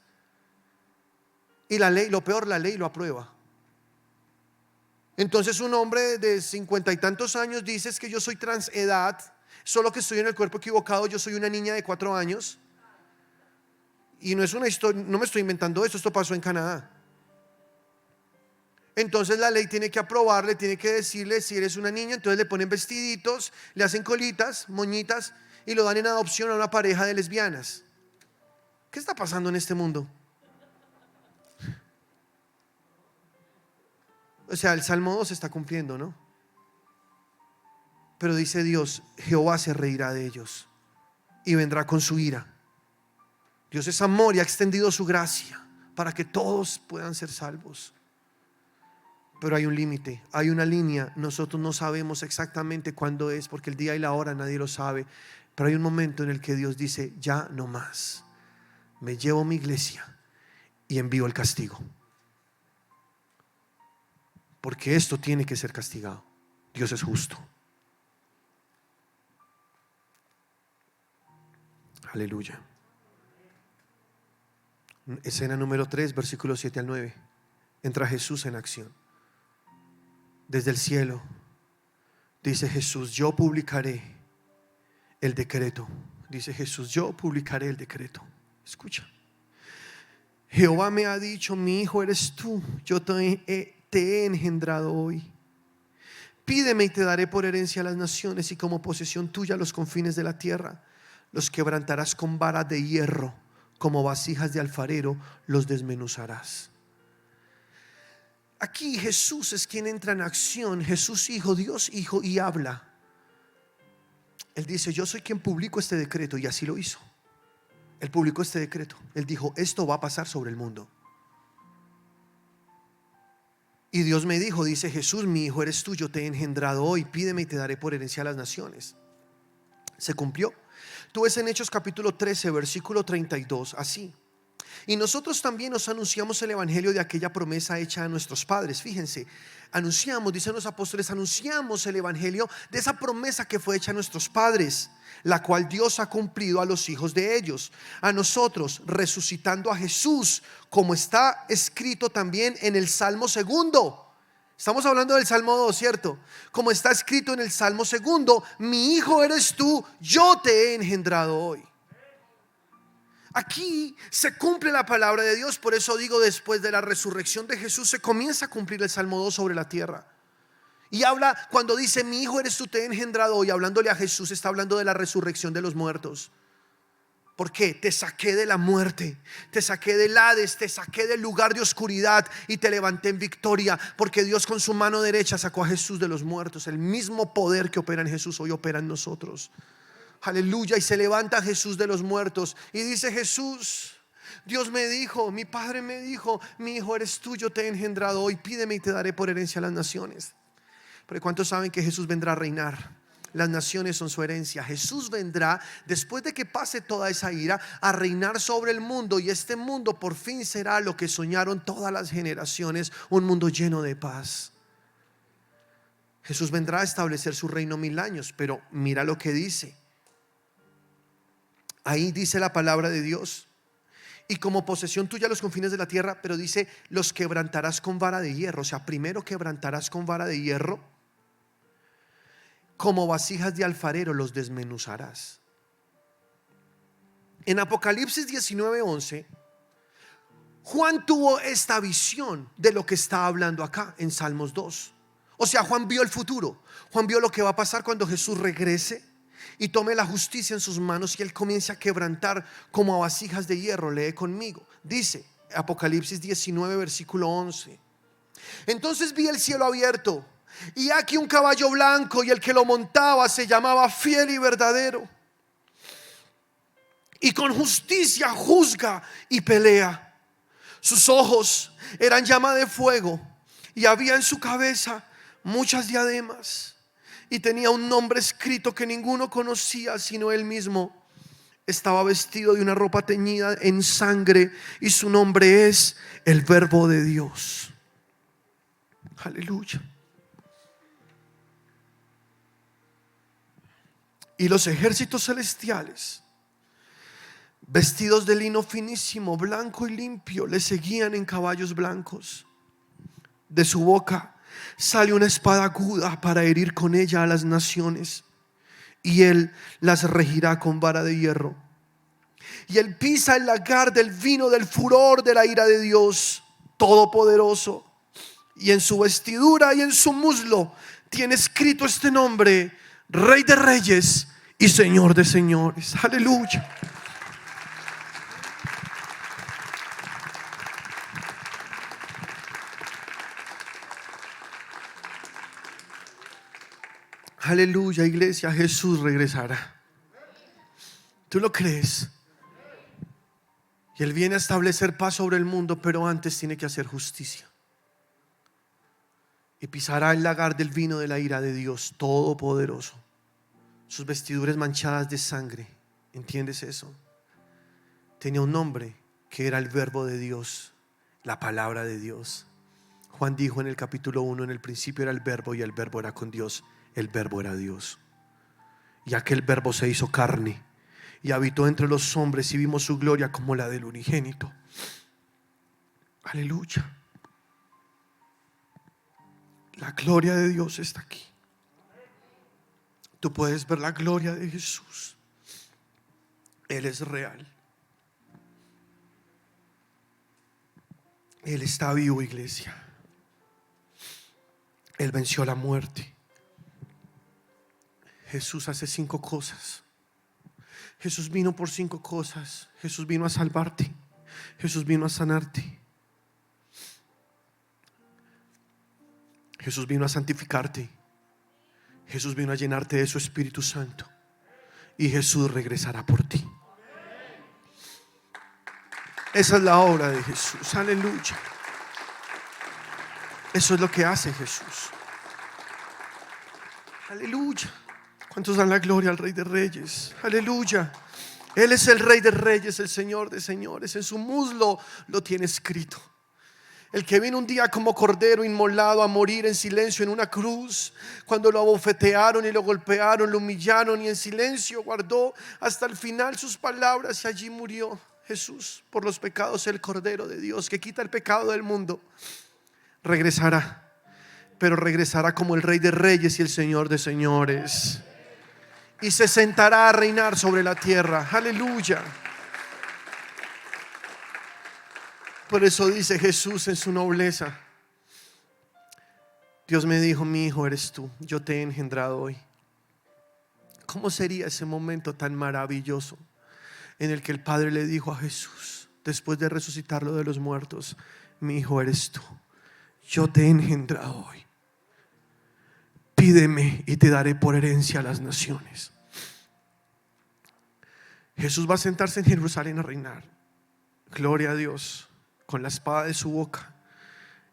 Y la ley, lo peor, la ley lo aprueba. Entonces un hombre de 50 y tantos años dice: es que yo soy transedad, solo que estoy en el cuerpo equivocado, yo soy una niña de 4 años. Y no es una historia, no me estoy inventando esto pasó en Canadá. Entonces la ley tiene que aprobarle, tiene que decirle: si eres una niña, entonces le ponen vestiditos, le hacen colitas, moñitas, y lo dan en adopción a una pareja de lesbianas. ¿Qué está pasando en este mundo? O sea, el Salmo 2 se está cumpliendo, ¿no? Pero dice Dios: Jehová se reirá de ellos y vendrá con su ira. Dios es amor y ha extendido su gracia para que todos puedan ser salvos. Pero hay un límite, hay una línea. Nosotros no sabemos exactamente cuándo es, porque el día y la hora nadie lo sabe. Pero hay un momento en el que Dios dice: ya no más, me llevo mi iglesia y envío el castigo, porque esto tiene que ser castigado. Dios es justo. Aleluya. Escena número 3, versículos 7 al 9. Entra Jesús en acción. Desde el cielo dice Jesús: yo publicaré el decreto. Dice Jesús: yo publicaré el decreto. Escucha. Jehová me ha dicho: mi hijo eres tú, yo te he engendrado hoy. Pídeme y te daré por herencia a las naciones, y como posesión tuya los confines de la tierra. Los quebrantarás con vara de hierro, como vasijas de alfarero los desmenuzarás. Aquí Jesús es quien entra en acción. Jesús hijo, Dios hijo, y habla. Él dice: yo soy quien publico este decreto, y así lo hizo. Él publicó este decreto. Él dijo: esto va a pasar sobre el mundo. Y Dios me dijo, dice Jesús: mi hijo eres tú, yo te he engendrado hoy, pídeme y te daré por herencia a las naciones. Se cumplió. Tú ves en Hechos capítulo 13, versículo 32, así: y nosotros también os anunciamos el evangelio de aquella promesa hecha a nuestros padres. Fíjense, anunciamos, dicen los apóstoles, anunciamos el evangelio de esa promesa que fue hecha a nuestros padres, la cual Dios ha cumplido a los hijos de ellos, a nosotros, resucitando a Jesús, como está escrito también en el Salmo 2. Estamos hablando del Salmo 2, ¿cierto? Como está escrito en el Salmo 2: mi hijo eres tú, yo te he engendrado hoy. Aquí se cumple la palabra de Dios. Por eso digo, después de la resurrección de Jesús se comienza a cumplir el Salmo 2 sobre la tierra. Y habla, cuando dice: mi hijo eres tú, te he engendrado hoy, hablándole a Jesús, está hablando de la resurrección de los muertos. ¿Por qué? Te saqué de la muerte, te saqué del Hades, te saqué del lugar de oscuridad y te levanté en victoria, porque Dios con su mano derecha sacó a Jesús de los muertos. El mismo poder que opera en Jesús hoy opera en nosotros. Aleluya. Y se levanta Jesús de los muertos y dice Jesús: Dios me dijo, mi Padre me dijo: mi hijo eres tú, yo te he engendrado hoy, pídeme y te daré por herencia a las naciones. Pero ¿cuántos saben que Jesús vendrá a reinar? Las naciones son su herencia. Jesús vendrá después de que pase toda esa ira a reinar sobre el mundo, y este mundo por fin será lo que soñaron todas las generaciones: un mundo lleno de paz. Jesús vendrá a establecer su reino 1000 años. Pero mira lo que dice. Ahí dice la palabra de Dios: y como posesión tuya los confines de la tierra. Pero dice: los quebrantarás con vara de hierro. O sea, primero quebrantarás con vara de hierro, como vasijas de alfarero los desmenuzarás. En Apocalipsis 19:11, Juan tuvo esta visión de lo que está hablando acá en Salmos 2. O sea, Juan vio el futuro. Juan vio lo que va a pasar cuando Jesús regrese. y tome la justicia en sus manos y él comience a quebrantar como a vasijas de hierro. Lee conmigo. Dice Apocalipsis 19 versículo 11: entonces vi el cielo abierto y aquí un caballo blanco, y el que lo montaba se llamaba Fiel y Verdadero, y con justicia juzga y pelea. Sus ojos eran llama de fuego y había en su cabeza muchas diademas, y tenía un nombre escrito que ninguno conocía sino él mismo. Estaba vestido de una ropa teñida en sangre y su nombre es el Verbo de Dios. Aleluya. Y los ejércitos celestiales, vestidos de lino finísimo, blanco y limpio, le seguían en caballos blancos. De su boca sale una espada aguda para herir con ella a las naciones, y él las regirá con vara de hierro. Y él pisa el lagar del vino del furor de la ira de Dios Todopoderoso. Y en su vestidura y en su muslo tiene escrito este nombre: Rey de Reyes y Señor de Señores. Aleluya. Aleluya, iglesia. Jesús regresará. ¿Tú lo crees? Y él viene a establecer paz sobre el mundo, pero antes tiene que hacer justicia. Y pisará el lagar del vino de la ira de Dios Todopoderoso. Sus vestiduras manchadas de sangre. ¿Entiendes eso? Tenía un nombre que era el Verbo de Dios, la palabra de Dios. Juan dijo en el capítulo 1: en el principio era el Verbo, y el Verbo era con Dios. El Verbo era Dios. Y aquel Verbo se hizo carne y habitó entre los hombres, y vimos su gloria como la del unigénito. Aleluya. La gloria de Dios está aquí. Tú puedes ver la gloria de Jesús. Él es real. Él está vivo, iglesia. Él venció la muerte. Jesús hace 5 cosas. Jesús vino por 5 cosas. Jesús vino a salvarte. Jesús vino a sanarte. Jesús vino a santificarte. Jesús vino a llenarte de su Espíritu Santo. Y Jesús regresará por ti. Esa es la obra de Jesús. Aleluya. Eso es lo que hace Jesús. Aleluya. ¿Cuántos dan la gloria al Rey de Reyes? Aleluya. Él es el Rey de Reyes, el Señor de Señores. En su muslo lo tiene escrito. El que vino un día como cordero inmolado a morir en silencio en una cruz, cuando lo abofetearon y lo golpearon, lo humillaron, y en silencio guardó hasta el final sus palabras, y allí murió Jesús por los pecados. El Cordero de Dios que quita el pecado del mundo regresará, pero regresará como el Rey de Reyes y el Señor de Señores, y se sentará a reinar sobre la tierra. Aleluya. Por eso dice Jesús en su nobleza: Dios me dijo, mi hijo eres tú, yo te he engendrado hoy. ¿Cómo sería ese momento tan maravilloso en el que el Padre le dijo a Jesús, después de resucitarlo de los muertos: mi hijo eres tú, yo te he engendrado hoy, pídeme y te daré por herencia a las naciones? Jesús va a sentarse en Jerusalén a reinar. Gloria a Dios. Con la espada de su boca,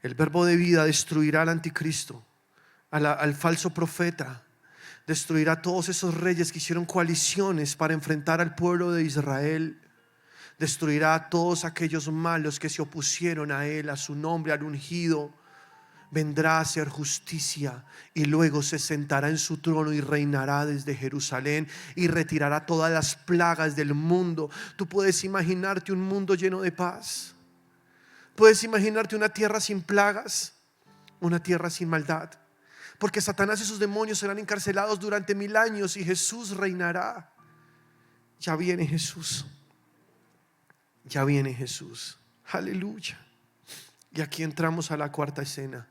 el Verbo de vida destruirá al anticristo, al falso profeta. Destruirá a todos esos reyes que hicieron coaliciones para enfrentar al pueblo de Israel. Destruirá a todos aquellos malos que se opusieron a él, a su nombre, al ungido. Vendrá a hacer justicia y luego se sentará en su trono y reinará desde Jerusalén, y retirará todas las plagas del mundo. Tú puedes imaginarte un mundo lleno de paz. Puedes imaginarte una tierra sin plagas, una tierra sin maldad, porque Satanás y sus demonios serán encarcelados durante 1000 años y Jesús reinará. Ya viene Jesús. Ya viene Jesús. Aleluya. Y aquí entramos a la cuarta escena,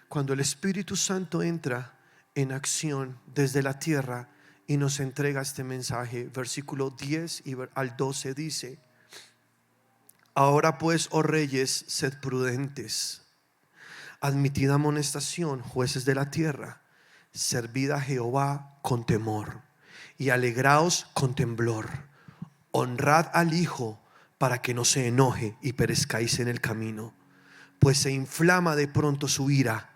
cuando el Espíritu Santo entra en acción desde la tierra y nos entrega este mensaje. Versículo 10 al 12 dice: ahora pues, oh reyes, sed prudentes, admitid amonestación, jueces de la tierra, servid a Jehová con temor y alegraos con temblor. Honrad al Hijo para que no se enoje y perezcáis en el camino, pues se inflama de pronto su ira.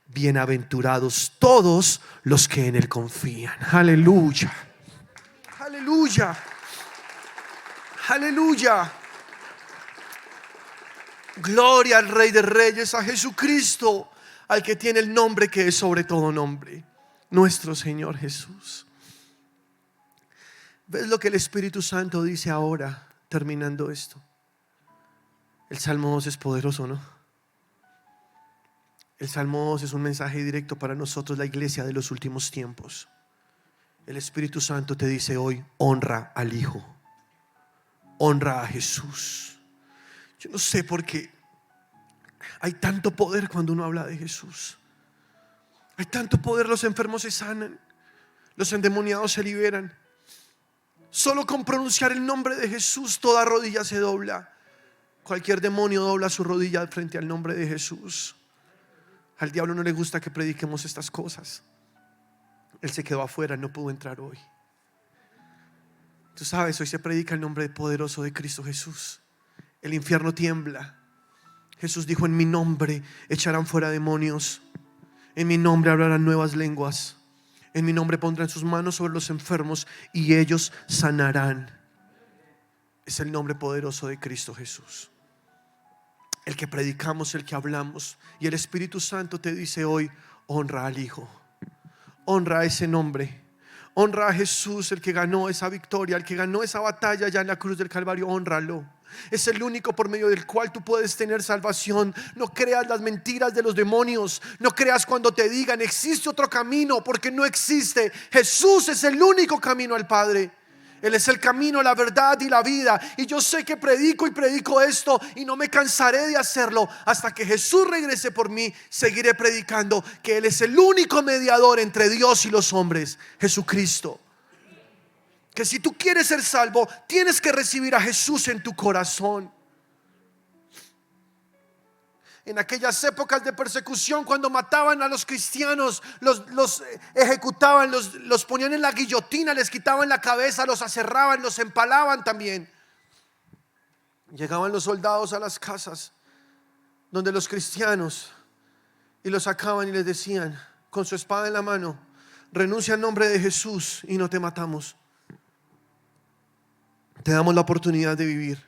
Bienaventurados todos los que en él confían. Aleluya, aleluya, aleluya. Gloria al Rey de Reyes, a Jesucristo, al que tiene el nombre que es sobre todo nombre, nuestro Señor Jesús. ¿Ves lo que el Espíritu Santo dice ahora, terminando esto? El Salmo 2 es poderoso, ¿no? El Salmo 2 es un mensaje directo para nosotros, la iglesia de los últimos tiempos. El Espíritu Santo te dice hoy: honra al Hijo, honra a Jesús. Yo no sé por qué hay tanto poder cuando uno habla de Jesús. Hay tanto poder, los enfermos se sanan, los endemoniados se liberan. Solo con pronunciar el nombre de Jesús toda rodilla se dobla. Cualquier demonio dobla su rodilla frente al nombre de Jesús. Al diablo no le gusta que prediquemos estas cosas. Él se quedó afuera, no pudo entrar hoy. Tú sabes, hoy se predica el nombre poderoso de Cristo Jesús. El infierno tiembla. Jesús dijo: en mi nombre echarán fuera demonios, en mi nombre hablarán nuevas lenguas, en mi nombre pondrán sus manos sobre los enfermos y ellos sanarán. Es el nombre poderoso de Cristo Jesús, el que predicamos, el que hablamos. Y el Espíritu Santo te dice hoy: honra al Hijo, honra a ese nombre, honra a Jesús, el que ganó esa victoria, el que ganó esa batalla ya en la cruz del Calvario. Honralo. Es el único por medio del cual tú puedes tener salvación. No creas las mentiras de los demonios. No creas cuando te digan existe otro camino, porque no existe. Jesús es el único camino al Padre. Él es el camino, la verdad y la vida. Y yo sé que predico y predico esto, y no me cansaré de hacerlo hasta que Jesús regrese por mí. Seguiré predicando que Él es el único mediador entre Dios y los hombres, Jesucristo. Que si tú quieres ser salvo, tienes que recibir a Jesús en tu corazón. En aquellas épocas de persecución, cuando mataban a los cristianos, los ejecutaban, los ponían en la guillotina, les quitaban la cabeza, los aserraban, los empalaban también. Llegaban los soldados a las casas donde los cristianos y los sacaban y les decían con su espada en la mano: renuncia al nombre de Jesús y no te matamos. Te damos la oportunidad de vivir.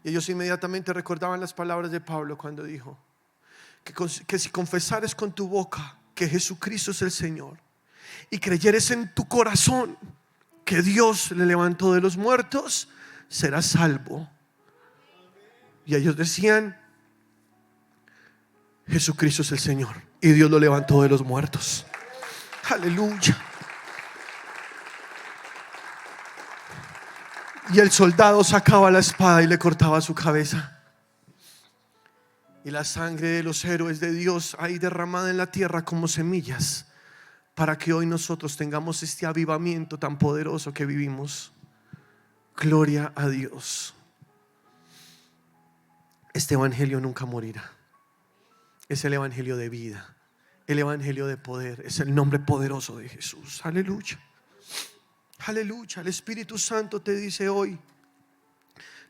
Y ellos inmediatamente recordaban las palabras de Pablo cuando dijo que si confesares con tu boca que Jesucristo es el Señor y creyeres en tu corazón que Dios le levantó de los muertos, serás salvo. Y ellos decían: Jesucristo es el Señor y Dios lo levantó de los muertos. Aleluya. Y el soldado sacaba la espada y le cortaba su cabeza. Y la sangre de los héroes de Dios ahí derramada en la tierra como semillas, para que hoy nosotros tengamos este avivamiento tan poderoso que vivimos. Gloria a Dios. Este evangelio nunca morirá. Es el evangelio de vida, el evangelio de poder. Es el nombre poderoso de Jesús. Aleluya. Aleluya. El Espíritu Santo te dice hoy: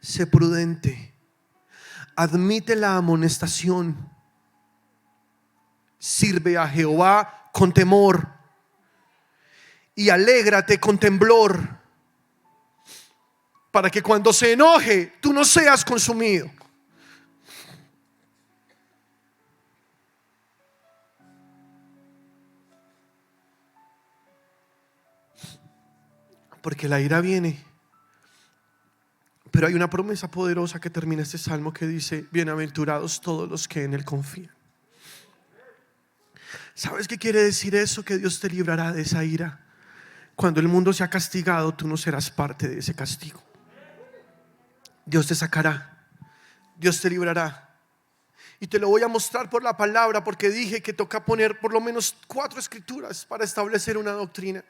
sé prudente, admite la amonestación, sirve a Jehová con temor y alégrate con temblor, para que cuando se enoje tú no seas consumido. Porque la ira viene, pero hay una promesa poderosa que termina este salmo que dice: bienaventurados todos los que en él confían. ¿Sabes qué quiere decir eso? Que Dios te librará de esa ira. Cuando el mundo sea castigado, tú no serás parte de ese castigo. Dios te sacará, Dios te librará. Y te lo voy a mostrar por la palabra, porque dije que toca poner por lo menos 4 escrituras para establecer una doctrina.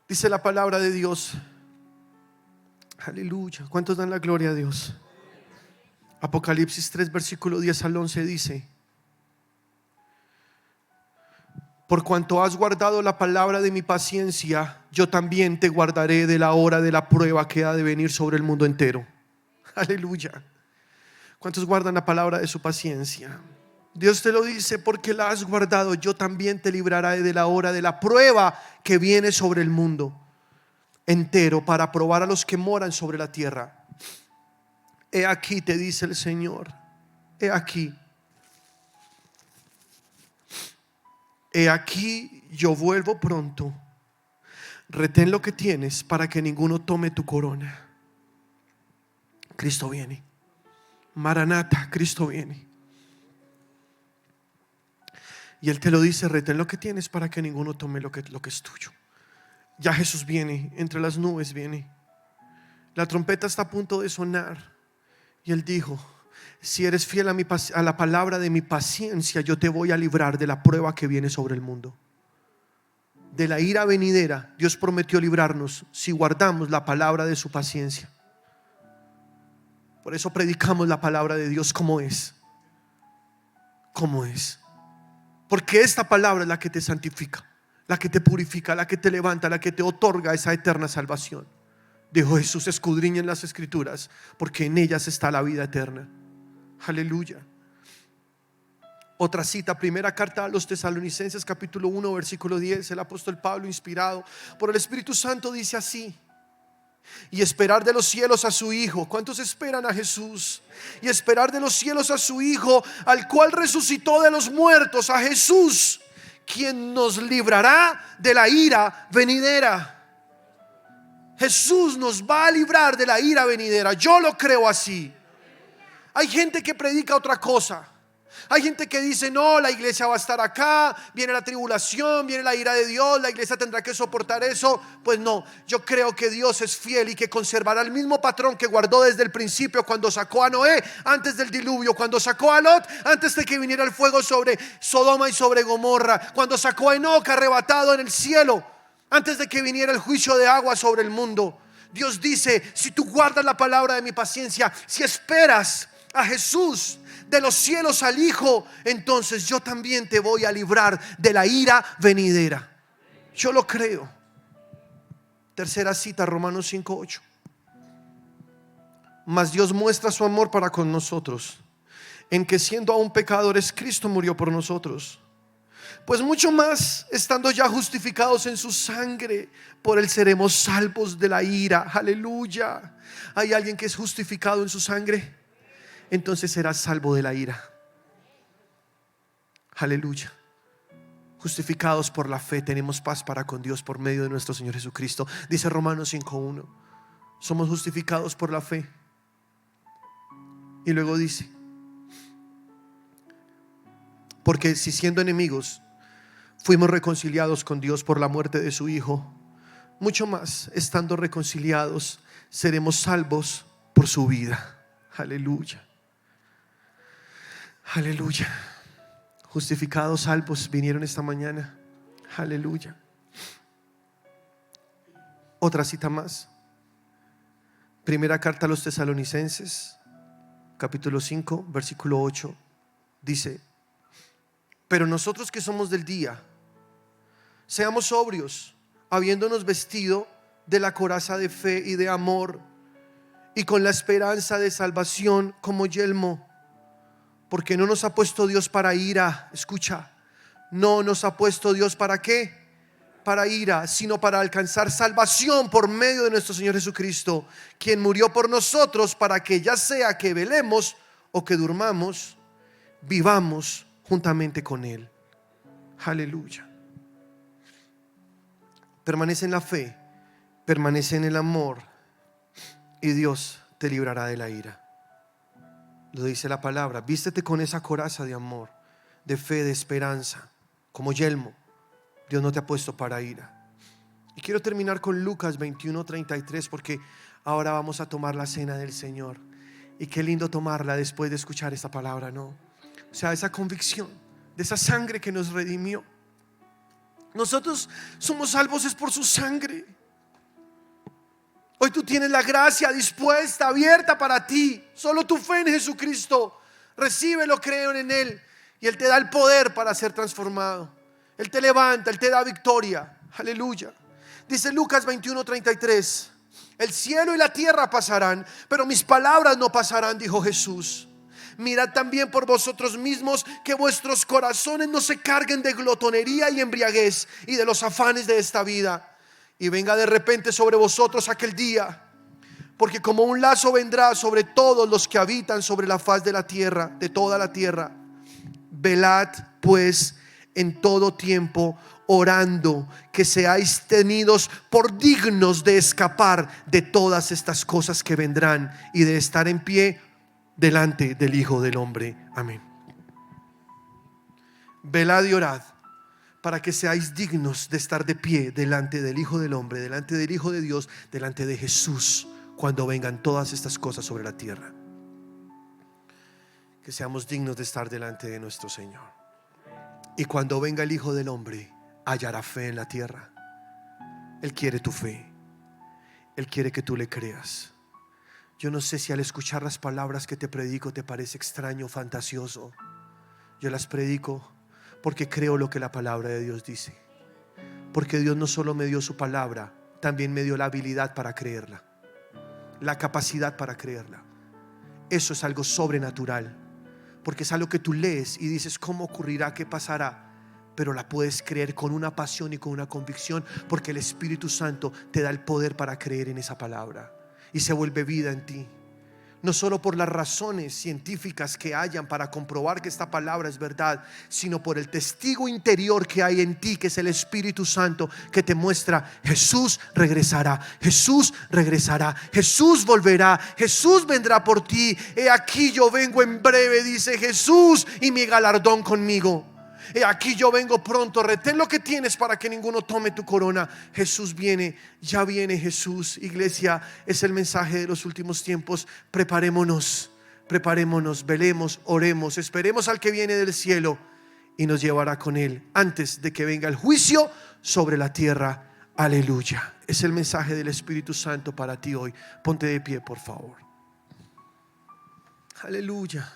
Dice la palabra de Dios. Aleluya. ¿Cuántos dan la gloria a Dios? Apocalipsis 3, versículo 10 al 11 dice: por cuanto has guardado la palabra de mi paciencia, yo también te guardaré de la hora de la prueba que ha de venir sobre el mundo entero. Aleluya. ¿Cuántos guardan la palabra de su paciencia? Dios te lo dice: porque la has guardado, yo también te libraré de la hora de la prueba que viene sobre el mundo entero, para probar a los que moran sobre la tierra. He aquí, te dice el Señor, he aquí. He aquí, yo vuelvo pronto. Retén lo que tienes para que ninguno tome tu corona. Cristo viene. Maranata, Cristo viene. Y Él te lo dice: retén lo que tienes para que ninguno tome lo que es tuyo. Ya Jesús viene, entre las nubes viene. La trompeta está a punto de sonar. Y Él dijo: si eres fiel a la palabra de mi paciencia, yo te voy a librar de la prueba que viene sobre el mundo. De la ira venidera, Dios prometió librarnos si guardamos la palabra de su paciencia. Por eso predicamos la palabra de Dios como es. Como es. Porque esta palabra es la que te santifica, la que te purifica, la que te levanta, la que te otorga esa eterna salvación. Dijo Jesús: escudriñen las escrituras, porque en ellas está la vida eterna. Aleluya. Otra cita, primera carta a los Tesalonicenses, capítulo 1, versículo 10. El apóstol Pablo, inspirado por el Espíritu Santo, dice así: y esperar de los cielos a su Hijo. ¿Cuántos esperan a Jesús? Y esperar de los cielos a su Hijo, al cual resucitó de los muertos, a Jesús, quien nos librará de la ira venidera. Jesús nos va a librar de la ira venidera. Yo lo creo así. Hay gente que predica otra cosa. Hay gente que dice: no, la iglesia va a estar acá, viene la tribulación, viene la ira de Dios, la iglesia tendrá que soportar eso. Pues no, yo creo que Dios es fiel y que conservará el mismo patrón que guardó desde el principio, cuando sacó a Noé antes del diluvio, cuando sacó a Lot antes de que viniera el fuego sobre Sodoma y sobre Gomorra, cuando sacó a Enoc arrebatado en el cielo antes de que viniera el juicio de agua sobre el mundo. Dios dice: si tú guardas la palabra de mi paciencia, si esperas a Jesús de los cielos al Hijo, entonces yo también te voy a librar de la ira venidera. Yo lo creo. Tercera cita, Romanos 5:8. Mas Dios muestra su amor para con nosotros, en que siendo aún pecadores, Cristo murió por nosotros. Pues mucho más, estando ya justificados en su sangre, por él seremos salvos de la ira. Aleluya. ¿Hay alguien que es justificado en su sangre? Entonces serás salvo de la ira. Aleluya. Justificados por la fe, tenemos paz para con Dios por medio de nuestro Señor Jesucristo. Dice Romanos 5:1. Somos justificados por la fe. Y luego dice: porque si siendo enemigos fuimos reconciliados con Dios por la muerte de su Hijo, mucho más, estando reconciliados, seremos salvos por su vida. Aleluya. Aleluya. Justificados, salvos, vinieron esta mañana. Aleluya. Otra cita más. Primera carta a los Tesalonicenses, capítulo 5, versículo 8. Dice: pero nosotros que somos del día, seamos sobrios, habiéndonos vestido de la coraza de fe y de amor, y con la esperanza de salvación como yelmo. Porque no nos ha puesto Dios para ira. Escucha, no nos ha puesto Dios para ¿qué? Para ira, sino para alcanzar salvación por medio de nuestro Señor Jesucristo, quien murió por nosotros, para que ya sea que velemos o que durmamos, vivamos juntamente con Él. Aleluya. Permanece en la fe, permanece en el amor, y Dios te librará de la ira. Lo dice la palabra: vístete con esa coraza de amor, de fe, de esperanza, como yelmo. Dios no te ha puesto para ira. Y quiero terminar con Lucas 21:33, porque ahora vamos a tomar la cena del Señor. Y qué lindo tomarla después de escuchar esta palabra, ¿no? O sea, esa convicción de esa sangre que nos redimió. Nosotros somos salvos es por su sangre. Hoy tú tienes la gracia dispuesta, abierta para ti. Solo tu fe en Jesucristo. Recíbelo, creo en Él. Y Él te da el poder para ser transformado. Él te levanta, Él te da victoria. Aleluya. Dice Lucas 21:33. El cielo y la tierra pasarán, pero mis palabras no pasarán, dijo Jesús. Mirad también por vosotros mismos que vuestros corazones no se carguen de glotonería y embriaguez y de los afanes de esta vida. Y venga de repente sobre vosotros aquel día, porque como un lazo vendrá sobre todos los que habitan sobre la faz de la tierra, de toda la tierra. Velad pues en todo tiempo, orando que seáis tenidos por dignos de escapar de todas estas cosas que vendrán y de estar en pie delante del Hijo del Hombre. Amén. Velad y orad para que seáis dignos de estar de pie delante del Hijo del Hombre, delante del Hijo de Dios, delante de Jesús, cuando vengan todas estas cosas sobre la tierra. Que seamos dignos de estar delante de nuestro Señor. Y cuando venga el Hijo del Hombre, hallará fe en la tierra. Él quiere tu fe. Él quiere que tú le creas. Yo no sé si al escuchar las palabras que te predico te parece extraño o fantasioso. Yo las predico porque creo lo que la palabra de Dios dice. Porque Dios no solo me dio su palabra, también me dio la habilidad para creerla, la capacidad para creerla. Eso es algo sobrenatural, porque es algo que tú lees y dices: ¿cómo ocurrirá? ¿Qué pasará? Pero la puedes creer con una pasión y con una convicción, porque el Espíritu Santo te da el poder para creer en esa palabra y se vuelve vida en ti. No solo por las razones científicas que hayan para comprobar que esta palabra es verdad, sino por el testigo interior que hay en ti, que es el Espíritu Santo, que te muestra: Jesús regresará, Jesús regresará, Jesús volverá, Jesús vendrá por ti. He aquí yo vengo en breve, dice Jesús, y mi galardón conmigo. He aquí yo vengo pronto, retén lo que tienes para que ninguno tome tu corona. Jesús viene, ya viene Jesús. Iglesia, es el mensaje de los últimos tiempos. Preparémonos, velemos, oremos, esperemos al que viene del cielo y nos llevará con Él antes de que venga el juicio sobre la tierra. Aleluya. Es el mensaje del Espíritu Santo para ti hoy. Ponte de pie, por favor. Aleluya.